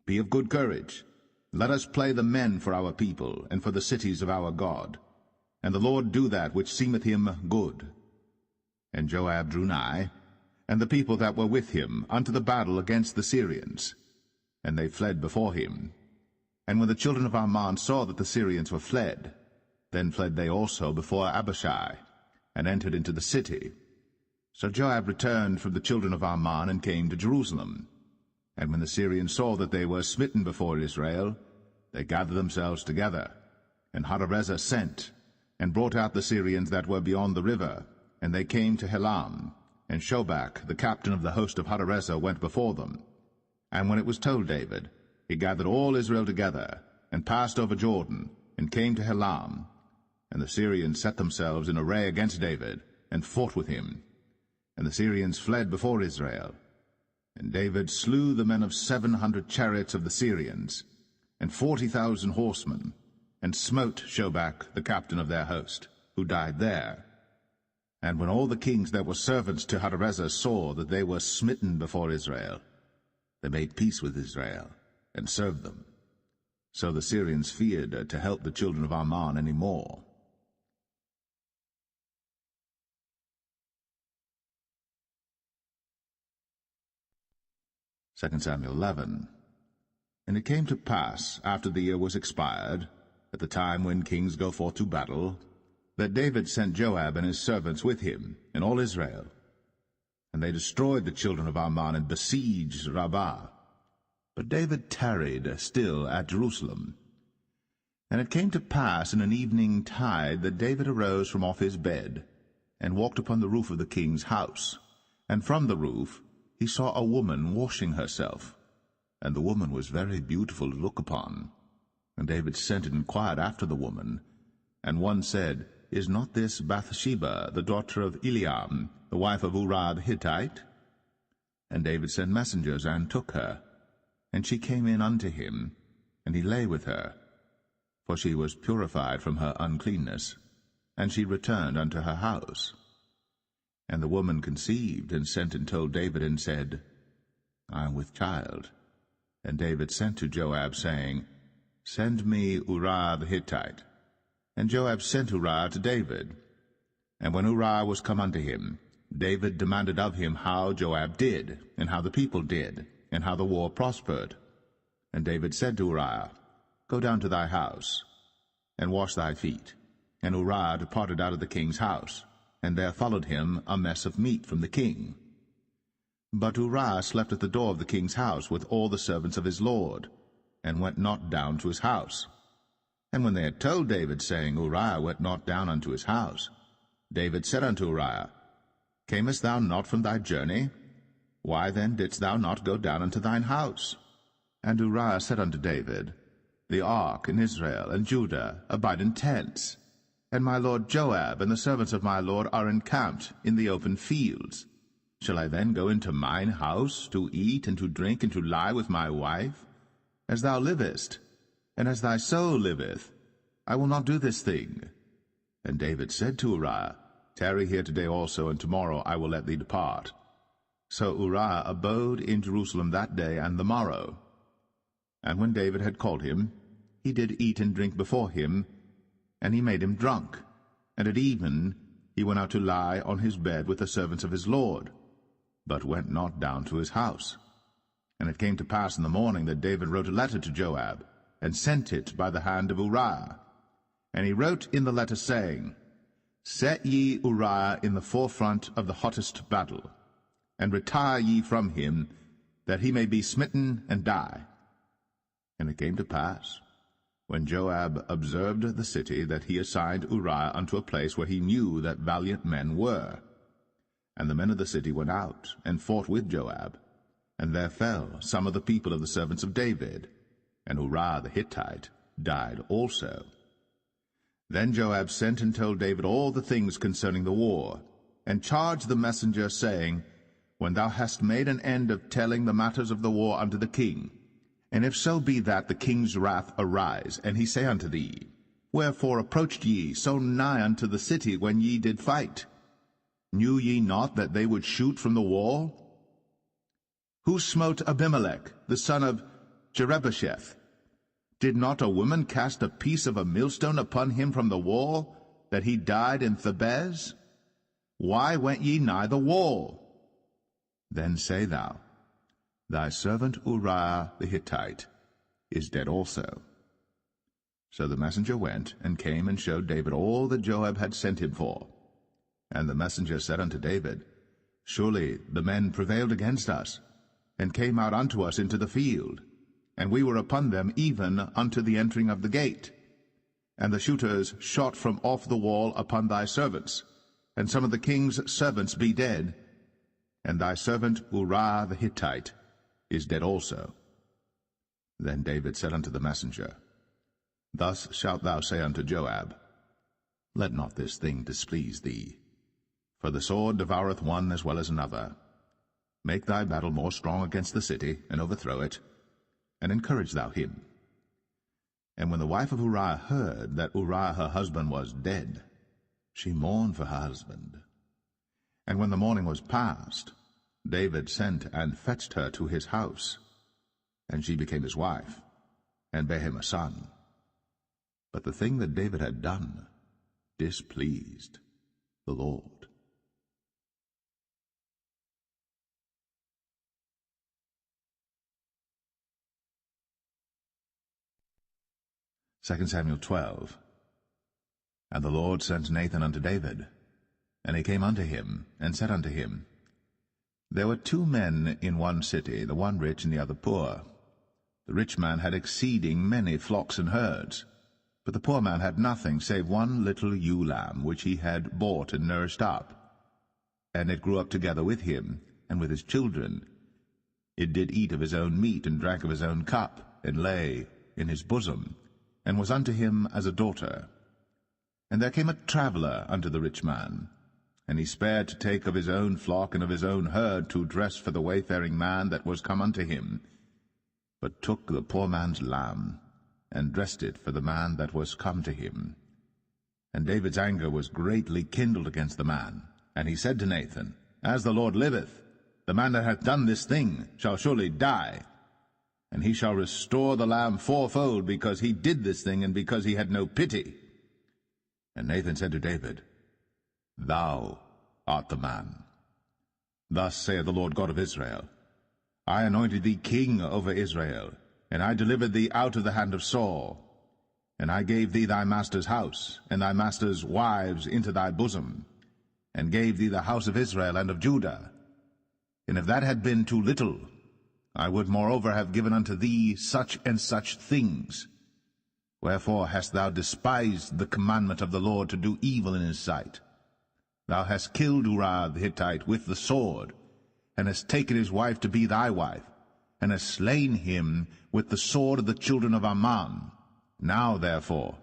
Be of good courage. Let us play the men for our people, and for the cities of our God. And the Lord do that which seemeth him good. And Joab drew nigh, and the people that were with him, unto the battle against the Syrians. And they fled before him. And when the children of Ammon saw that the Syrians were fled, then fled they also before Abishai, and entered into the city. So Joab returned from the children of Ammon, and came to Jerusalem. And when the Syrians saw that they were smitten before Israel, they gathered themselves together. And Hadarezer sent, and brought out the Syrians that were beyond the river, And they came to Helam, and Shobach, the captain of the host of Hadarezer, went before them. And when it was told David, he gathered all Israel together, and passed over Jordan, and came to Helam. And the Syrians set themselves in array against David, and fought with him. And the Syrians fled before Israel. And David slew the men of 700 chariots of the Syrians, and 40,000 horsemen, and smote Shobach, the captain of their host, who died there. And when all the kings that were servants to Hadarezer saw that they were smitten before Israel, they made peace with Israel, and served them. So the Syrians feared to help the children of Ammon any more. 2 Samuel 11. And it came to pass, after the year was expired, at the time when kings go forth to battle, that David sent Joab and his servants with him, and all Israel. And they destroyed the children of Ammon, and besieged Rabbah. But David tarried still at Jerusalem. And it came to pass in an evening tide that David arose from off his bed, and walked upon the roof of the king's house. And from the roof he saw a woman washing herself, and the woman was very beautiful to look upon. And David sent and inquired after the woman. And one said, Is not this Bathsheba, the daughter of Eliam, the wife of Uriah the Hittite? And David sent messengers, and took her. And she came in unto him, and he lay with her, for she was purified from her uncleanness, and she returned unto her house. And the woman conceived, and sent and told David, and said, I am with child. And David sent to Joab, saying, Send me Uriah the Hittite. And Joab sent Uriah to David. And when Uriah was come unto him, David demanded of him how Joab did, and how the people did, and how the war prospered. And David said to Uriah, Go down to thy house, and wash thy feet. And Uriah departed out of the king's house, and there followed him a mess of meat from the king. But Uriah slept at the door of the king's house with all the servants of his lord, and went not down to his house. And when they had told David, saying, Uriah went not down unto his house, David said unto Uriah, Camest thou not from thy journey? Why then didst thou not go down unto thine house? And Uriah said unto David, The ark and Israel and Judah abide in tents, and my lord Joab and the servants of my lord are encamped in the open fields. Shall I then go into mine house to eat and to drink and to lie with my wife? As thou livest, and as thy soul liveth, I will not do this thing. And David said to Uriah, Tarry here today also, and tomorrow I will let thee depart. So Uriah abode in Jerusalem that day and the morrow. And when David had called him, he did eat and drink before him, and he made him drunk. And at even he went out to lie on his bed with the servants of his lord, but went not down to his house. And it came to pass in the morning that David wrote a letter to Joab, and sent it by the hand of Uriah. And he wrote in the letter, saying, Set ye Uriah in the forefront of the hottest battle, and retire ye from him, that he may be smitten and die. And it came to pass, when Joab observed the city, that he assigned Uriah unto a place where he knew that valiant men were. And the men of the city went out, and fought with Joab. And there fell some of the people of the servants of David, and Uriah the Hittite died also. Then Joab sent and told David all the things concerning the war, and charged the messenger, saying, When thou hast made an end of telling the matters of the war unto the king, and if so be that the king's wrath arise, and he say unto thee, Wherefore approached ye so nigh unto the city when ye did fight? Knew ye not that they would shoot from the wall? Who smote Abimelech, the son of Jerubbesheth? Did not a woman cast a piece of a millstone upon him from the wall, that he died in Thebez? Why went ye nigh the wall? Then say thou, Thy servant Uriah the Hittite is dead also. So the messenger went, and came and showed David all that Joab had sent him for. And the messenger said unto David, Surely the men prevailed against us, and came out unto us into the field, and we were upon them even unto the entering of the gate. And the shooters shot from off the wall upon thy servants, and some of the king's servants be dead, and thy servant Uriah the Hittite is dead also. Then David said unto the messenger, Thus shalt thou say unto Joab, Let not this thing displease thee, for the sword devoureth one as well as another. Make thy battle more strong against the city, and overthrow it, and encourage thou him. And when the wife of Uriah heard that Uriah her husband was dead, she mourned for her husband. And when the mourning was past, David sent and fetched her to his house, and she became his wife, and bare him a son. But the thing that David had done displeased the Lord. 2 Samuel 12. And the Lord sent Nathan unto David. And he came unto him, and said unto him, There were 2 men in one city, the one rich and the other poor. The rich man had exceeding many flocks and herds, but the poor man had nothing save one little ewe lamb, which he had bought and nourished up. And it grew up together with him, and with his children. It did eat of his own meat, and drank of his own cup, and lay in his bosom, and was unto him as a daughter. And there came a traveller unto the rich man, and he spared to take of his own flock and of his own herd to dress for the wayfaring man that was come unto him, but took the poor man's lamb, and dressed it for the man that was come to him. And David's anger was greatly kindled against the man, and he said to Nathan, As the Lord liveth, the man that hath done this thing shall surely die, and he shall restore the lamb 4-fold, because he did this thing, and because he had no pity. And Nathan said to David, Thou art the man. Thus saith the Lord God of Israel, I anointed thee king over Israel, and I delivered thee out of the hand of Saul. And I gave thee thy master's house, and thy master's wives into thy bosom, and gave thee the house of Israel and of Judah. And if that had been too little, I would moreover have given unto thee such and such things. Wherefore hast thou despised the commandment of the Lord to do evil in his sight? Thou hast killed Uriah the Hittite with the sword, and hast taken his wife to be thy wife, and hast slain him with the sword of the children of Ammon. Now therefore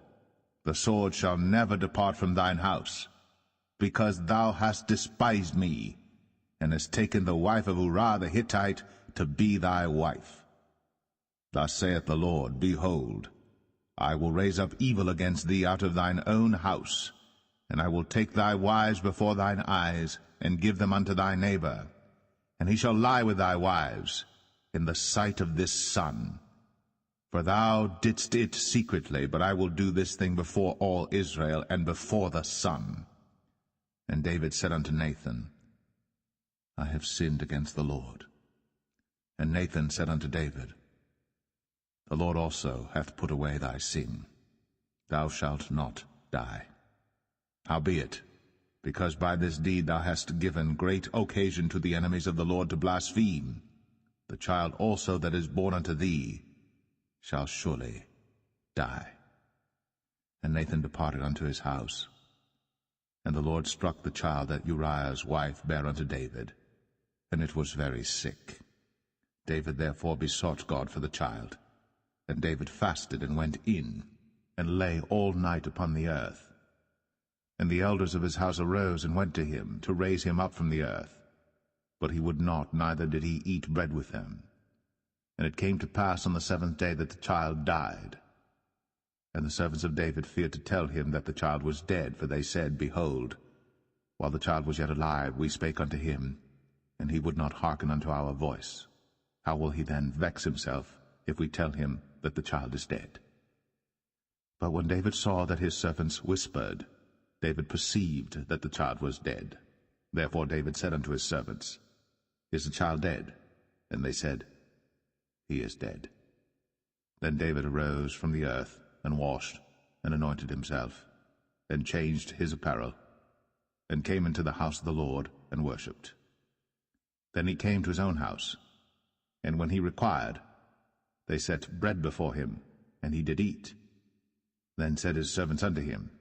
the sword shall never depart from thine house, because thou hast despised me, and hast taken the wife of Uriah the Hittite to be thy wife. Thus saith the Lord, Behold, I will raise up evil against thee out of thine own house, and I will take thy wives before thine eyes, and give them unto thy neighbor, and he shall lie with thy wives in the sight of this sun. For thou didst it secretly, but I will do this thing before all Israel, and before the sun. And David said unto Nathan, I have sinned against the Lord. And Nathan said unto David, The Lord also hath put away thy sin. Thou shalt not die. Howbeit, because by this deed thou hast given great occasion to the enemies of the Lord to blaspheme, the child also that is born unto thee shall surely die. And Nathan departed unto his house. And the Lord struck the child that Uriah's wife bare unto David, and it was very sick. David therefore besought God for the child. And David fasted, and went in, and lay all night upon the earth. And the elders of his house arose, and went to him, to raise him up from the earth. But he would not, neither did he eat bread with them. And it came to pass on the 7th day that the child died. And the servants of David feared to tell him that the child was dead, for they said, Behold, while the child was yet alive, we spake unto him, and he would not hearken unto our voice. How will he then vex himself, if we tell him that the child is dead? But when David saw that his servants whispered, David perceived that the child was dead. Therefore David said unto his servants, Is the child dead? And they said, He is dead. Then David arose from the earth, and washed, and anointed himself, and changed his apparel, and came into the house of the Lord, and worshipped. Then he came to his own house, and when he required, they set bread before him, and he did eat. Then said his servants unto him,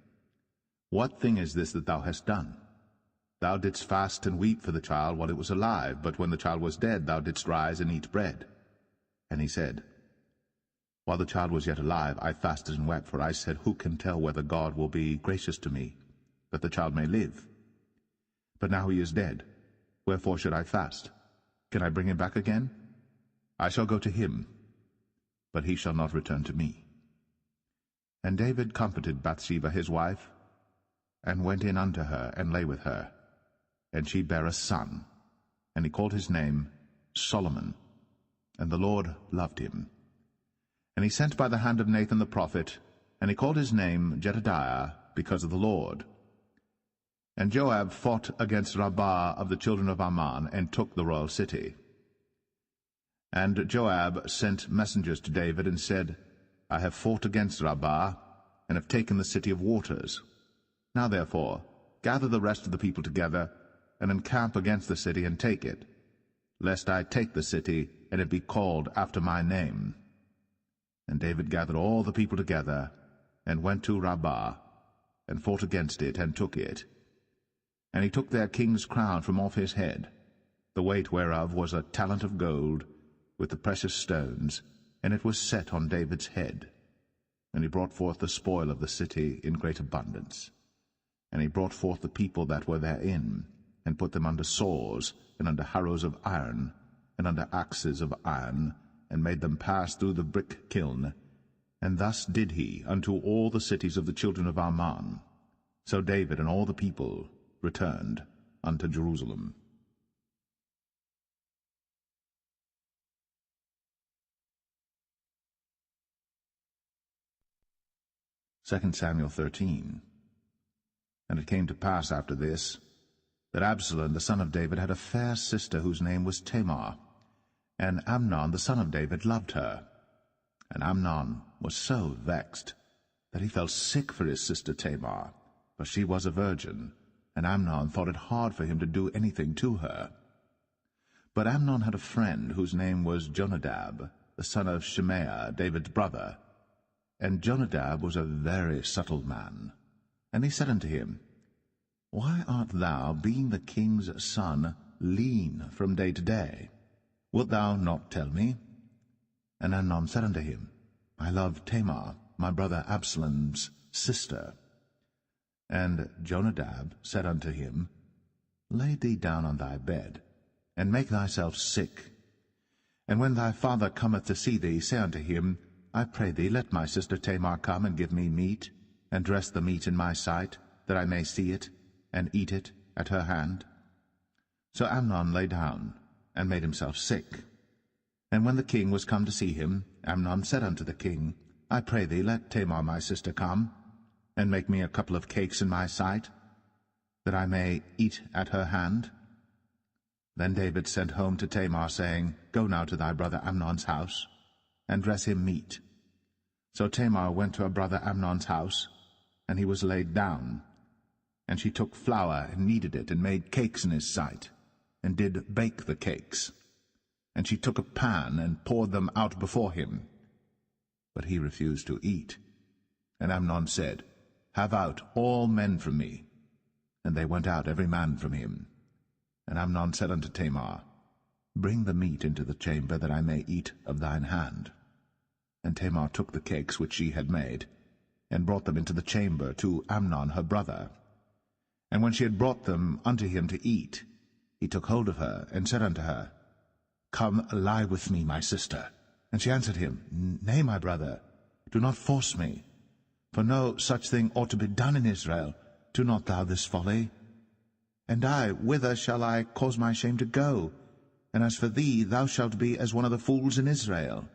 What thing is this that thou hast done? Thou didst fast and weep for the child while it was alive, but when the child was dead, thou didst rise and eat bread. And he said, While the child was yet alive, I fasted and wept, for I said, Who can tell whether God will be gracious to me, that the child may live? But now he is dead. Wherefore should I fast? Can I bring him back again? I shall go to him, but he shall not return to me. And David comforted Bathsheba his wife, and went in unto her, and lay with her. And she bare a son, and he called his name Solomon. And the Lord loved him. And he sent by the hand of Nathan the prophet, and he called his name Jedediah, because of the Lord. And Joab fought against Rabbah of the children of Ammon, and took the royal city. And Joab sent messengers to David, and said, I have fought against Rabbah, and have taken the city of waters. Now therefore, gather the rest of the people together, and encamp against the city, and take it, lest I take the city, and it be called after my name. And David gathered all the people together, and went to Rabbah, and fought against it, and took it. And he took their king's crown from off his head, the weight whereof was a talent of gold, with the precious stones, and it was set on David's head. And he brought forth the spoil of the city in great abundance. And he brought forth the people that were therein, and put them under saws, and under harrows of iron, and under axes of iron, and made them pass through the brick kiln. And thus did he unto all the cities of the children of Ammon. So David and all the people returned unto Jerusalem. 2 Samuel 13. And it came to pass after this, that Absalom the son of David had a fair sister whose name was Tamar, and Amnon the son of David loved her. And Amnon was so vexed that he fell sick for his sister Tamar, for she was a virgin, and Amnon thought it hard for him to do anything to her. But Amnon had a friend whose name was Jonadab, the son of Shimea, David's brother. And Jonadab was a very subtle man. And he said unto him, Why art thou, being the king's son, lean from day to day? Wilt thou not tell me? And Amnon said unto him, I love Tamar, my brother Absalom's sister. And Jonadab said unto him, Lay thee down on thy bed, and make thyself sick. And when thy father cometh to see thee, say unto him, I pray thee, let my sister Tamar come and give me meat, and dress the meat in my sight, that I may see it, and eat it at her hand. So Amnon lay down, and made himself sick. And when the king was come to see him, Amnon said unto the king, I pray thee, let Tamar my sister come, and make me a couple of cakes in my sight, that I may eat at her hand. Then David sent home to Tamar, saying, Go now to thy brother Amnon's house, and dress him meat. So Tamar went to her brother Amnon's house, and he was laid down. And she took flour, and kneaded it, and made cakes in his sight, and did bake the cakes. And she took a pan, and poured them out before him. But he refused to eat. And Amnon said, Have out all men from me. And they went out every man from him. And Amnon said unto Tamar, Bring the meat into the chamber, that I may eat of thine hand. And Tamar took the cakes which she had made, and brought them into the chamber to Amnon her brother. And when she had brought them unto him to eat, he took hold of her, and said unto her, Come, lie with me, my sister. And she answered him, Nay, my brother, do not force me. For no such thing ought to be done in Israel. Do not thou this folly. And I, whither shall I cause my shame to go? And as for thee, thou shalt be as one of the fools in Israel.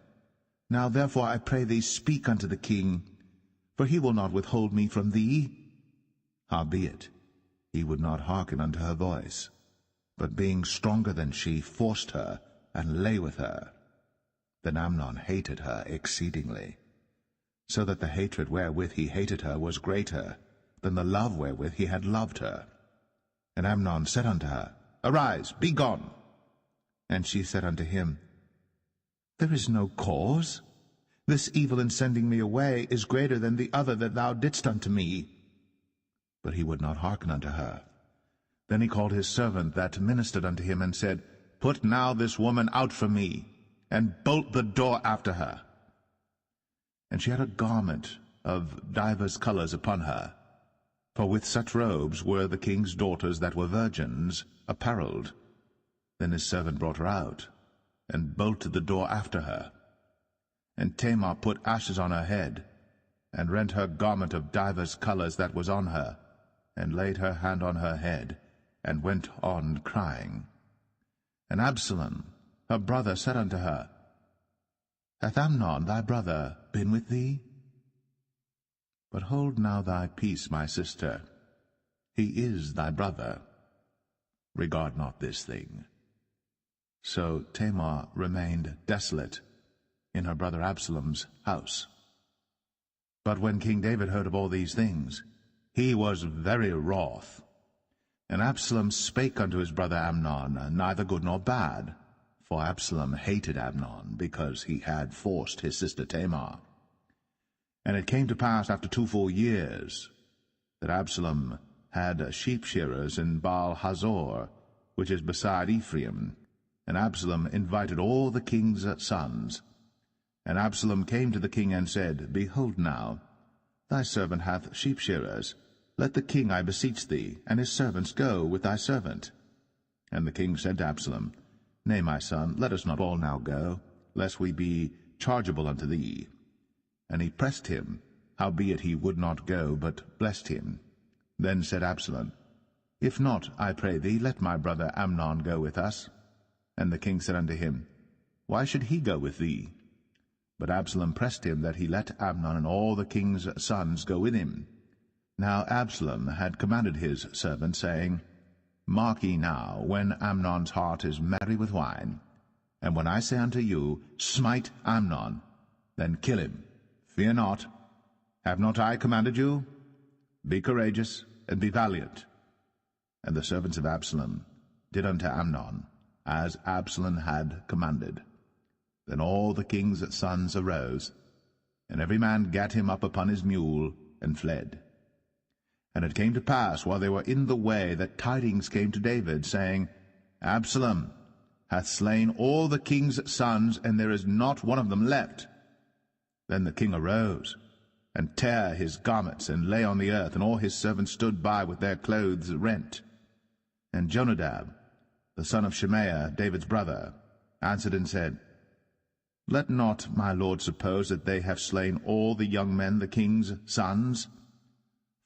Now therefore I pray thee, speak unto the king, for he will not withhold me from thee. Howbeit, he would not hearken unto her voice, but being stronger than she, forced her, and lay with her. Then Amnon hated her exceedingly, so that the hatred wherewith he hated her was greater than the love wherewith he had loved her. And Amnon said unto her, Arise, be gone. And she said unto him, There is no cause. This evil in sending me away is greater than the other that thou didst unto me. But he would not hearken unto her. Then he called his servant that ministered unto him, and said, Put now this woman out from me, and bolt the door after her. And she had a garment of divers colours upon her, for with such robes were the king's daughters that were virgins apparelled. Then his servant brought her out, and bolted the door after her. And Tamar put ashes on her head, and rent her garment of divers colours that was on her, and laid her hand on her head, and went on crying. And Absalom, her brother, said unto her, Hath Amnon thy brother been with thee? But hold now thy peace, my sister. He is thy brother. Regard not this thing. So Tamar remained desolate in her brother Absalom's house. But when King David heard of all these things, he was very wroth. And Absalom spake unto his brother Amnon, neither good nor bad, for Absalom hated Amnon, because he had forced his sister Tamar. And it came to pass after 2 full years, that Absalom had sheep-shearers in Baal-Hazor, which is beside Ephraim. And Absalom invited all the king's sons. And Absalom came to the king and said, Behold now, thy servant hath sheep-shearers. Let the king, I beseech thee, and his servants go with thy servant. And the king said to Absalom, Nay, my son, let us not all now go, lest we be chargeable unto thee. And he pressed him, howbeit he would not go, but blessed him. Then said Absalom, If not, I pray thee, let my brother Amnon go with us. And the king said unto him, Why should he go with thee? But Absalom pressed him that he let Amnon and all the king's sons go with him. Now Absalom had commanded his servant, saying, Mark ye now, when Amnon's heart is merry with wine, and when I say unto you, Smite Amnon, then kill him. Fear not. Have not I commanded you? Be courageous, and be valiant. And the servants of Absalom did unto Amnon, as Absalom had commanded. Then all the king's sons arose, and every man gat him up upon his mule, and fled. And it came to pass, while they were in the way, that tidings came to David, saying, Absalom hath slain all the king's sons, and there is not one of them left. Then the king arose, and tare his garments, and lay on the earth, and all his servants stood by with their clothes rent. And Jonadab, the son of Shemaiah, David's brother, answered and said, Let not my lord suppose that they have slain all the young men, the king's sons,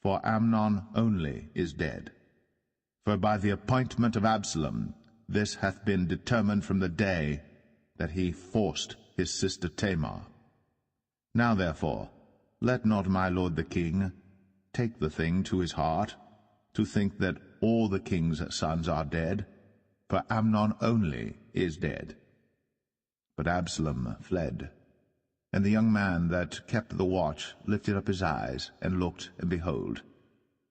for Amnon only is dead. For by the appointment of Absalom this hath been determined from the day that he forced his sister Tamar. Now therefore, let not my lord the king take the thing to his heart, to think that all the king's sons are dead, for Amnon only is dead. But Absalom fled. And the young man that kept the watch lifted up his eyes, and looked, and behold,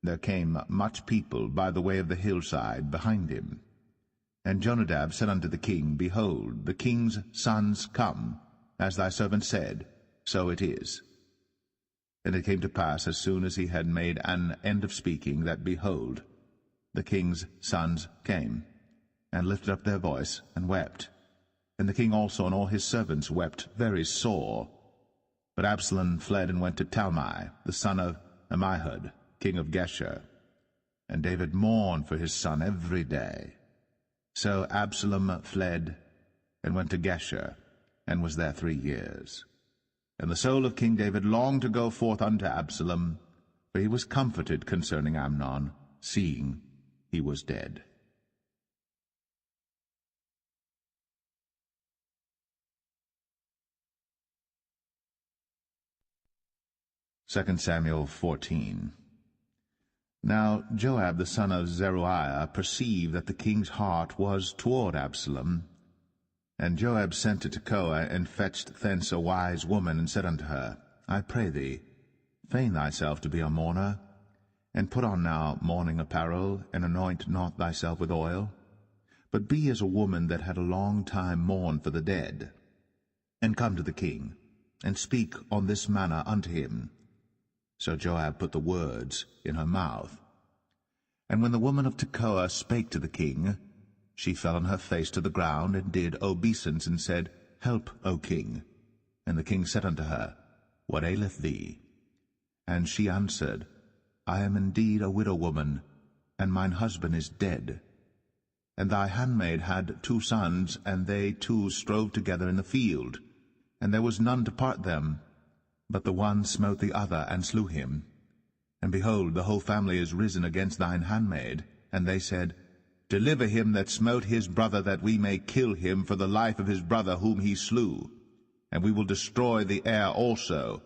there came much people by the way of the hillside behind him. And Jonadab said unto the king, Behold, the king's sons come, as thy servant said, so it is. And it came to pass, as soon as he had made an end of speaking, that, behold, the king's sons came, and lifted up their voice, and wept. And the king also and all his servants wept very sore. But Absalom fled and went to Talmai, the son of Ammihud, king of Geshur. And David mourned for his son every day. So Absalom fled and went to Geshur, and was there 3 years. And the soul of King David longed to go forth unto Absalom, for he was comforted concerning Amnon, seeing he was dead. 2 Samuel 14. Now Joab the son of Zeruiah perceived that the king's heart was toward Absalom. And Joab sent to Tekoa, and fetched thence a wise woman, and said unto her, I pray thee, feign thyself to be a mourner, and put on now mourning apparel, and anoint not thyself with oil, but be as a woman that had a long time mourned for the dead. And come to the king, and speak on this manner unto him. So Joab put the words in her mouth. And when the woman of Tekoa spake to the king, she fell on her face to the ground, and did obeisance, and said, Help, O king. And the king said unto her, What aileth thee? And she answered, I am indeed a widow woman, and mine husband is dead. And thy handmaid had 2 sons, and they 2 strove together in the field, and there was none to part them. But the one smote the other, and slew him. And behold, the whole family is risen against thine handmaid. And they said, Deliver him that smote his brother, that we may kill him for the life of his brother whom he slew. And we will destroy the heir also.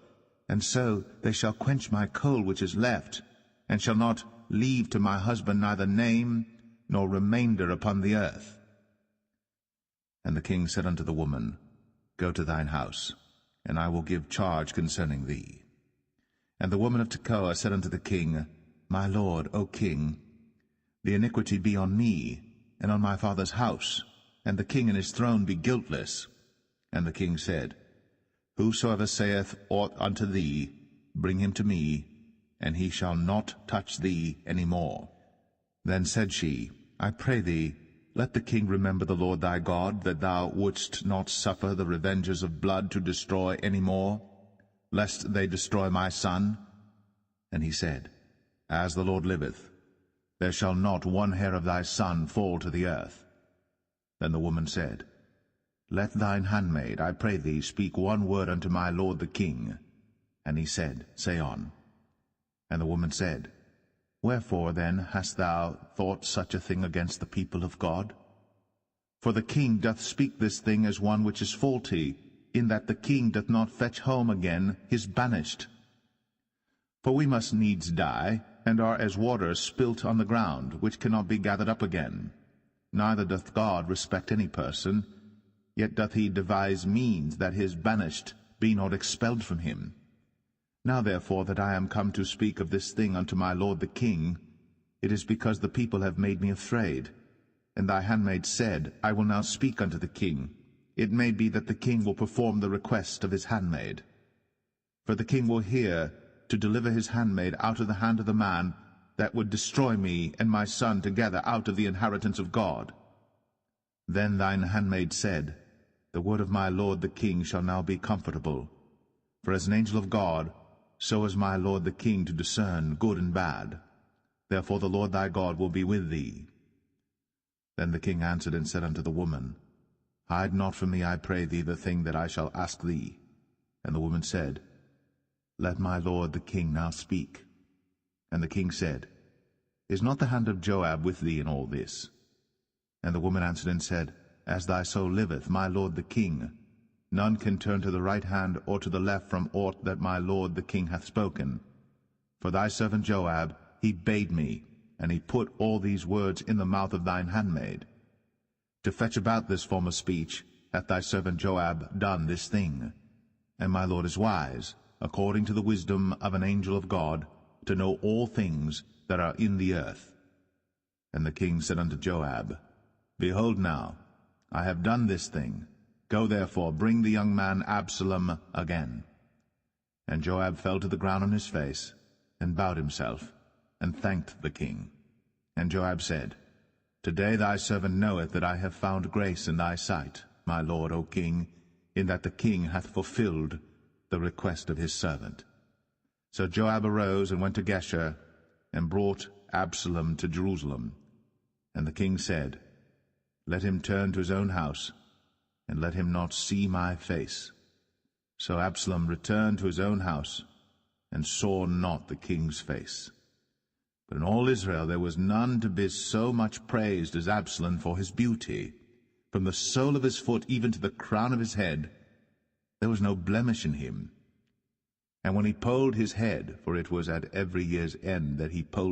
And so they shall quench my coal which is left, and shall not leave to my husband neither name nor remainder upon the earth. And the king said unto the woman, Go to thine house, and I will give charge concerning thee. And the woman of Tekoa said unto the king, My lord, O king, the iniquity be on me, and on my father's house, and the king and his throne be guiltless. And the king said, Whosoever saith aught unto thee, bring him to me, and he shall not touch thee any more. Then said she, I pray thee, let the king remember the Lord thy God, that thou wouldst not suffer the revengers of blood to destroy any more, lest they destroy my son. And he said, As the Lord liveth, there shall not one hair of thy son fall to the earth. Then the woman said, Let thine handmaid, I pray thee, speak one word unto my lord the king. And he said, Say on. And the woman said, Wherefore then hast thou thought such a thing against the people of God? For the king doth speak this thing as one which is faulty, in that the king doth not fetch home again his banished. For we must needs die, and are as water spilt on the ground, which cannot be gathered up again. Neither doth God respect any person, yet doth he devise means that his banished be not expelled from him. Now therefore that I am come to speak of this thing unto my lord the king, it is because the people have made me afraid. And thy handmaid said, I will now speak unto the king. It may be that the king will perform the request of his handmaid. For the king will hear to deliver his handmaid out of the hand of the man that would destroy me and my son together out of the inheritance of God. Then thine handmaid said, The word of my lord the king shall now be comfortable. For as an angel of God, so is my lord the king to discern good and bad. Therefore the Lord thy God will be with thee. Then the king answered and said unto the woman, Hide not from me, I pray thee, the thing that I shall ask thee. And the woman said, Let my lord the king now speak. And the king said, Is not the hand of Joab with thee in all this? And the woman answered and said, As thy soul liveth, my lord the king, none can turn to the right hand or to the left from aught that my lord the king hath spoken. For thy servant Joab, he bade me, and he put all these words in the mouth of thine handmaid. To fetch about this form of speech hath thy servant Joab done this thing. And my lord is wise, according to the wisdom of an angel of God, to know all things that are in the earth. And the king said unto Joab, Behold now, I have done this thing. Go therefore, bring the young man Absalom again. And Joab fell to the ground on his face, and bowed himself, and thanked the king. And Joab said, Today thy servant knoweth that I have found grace in thy sight, my lord, O king, in that the king hath fulfilled the request of his servant. So Joab arose and went to Geshur, and brought Absalom to Jerusalem. And the king said, Let him turn to his own house, and let him not see my face. So Absalom returned to his own house, and saw not the king's face. But in all Israel there was none to be so much praised as Absalom for his beauty. From the sole of his foot even to the crown of his head, there was no blemish in him. And when he polled his head, for it was at every year's end that he polled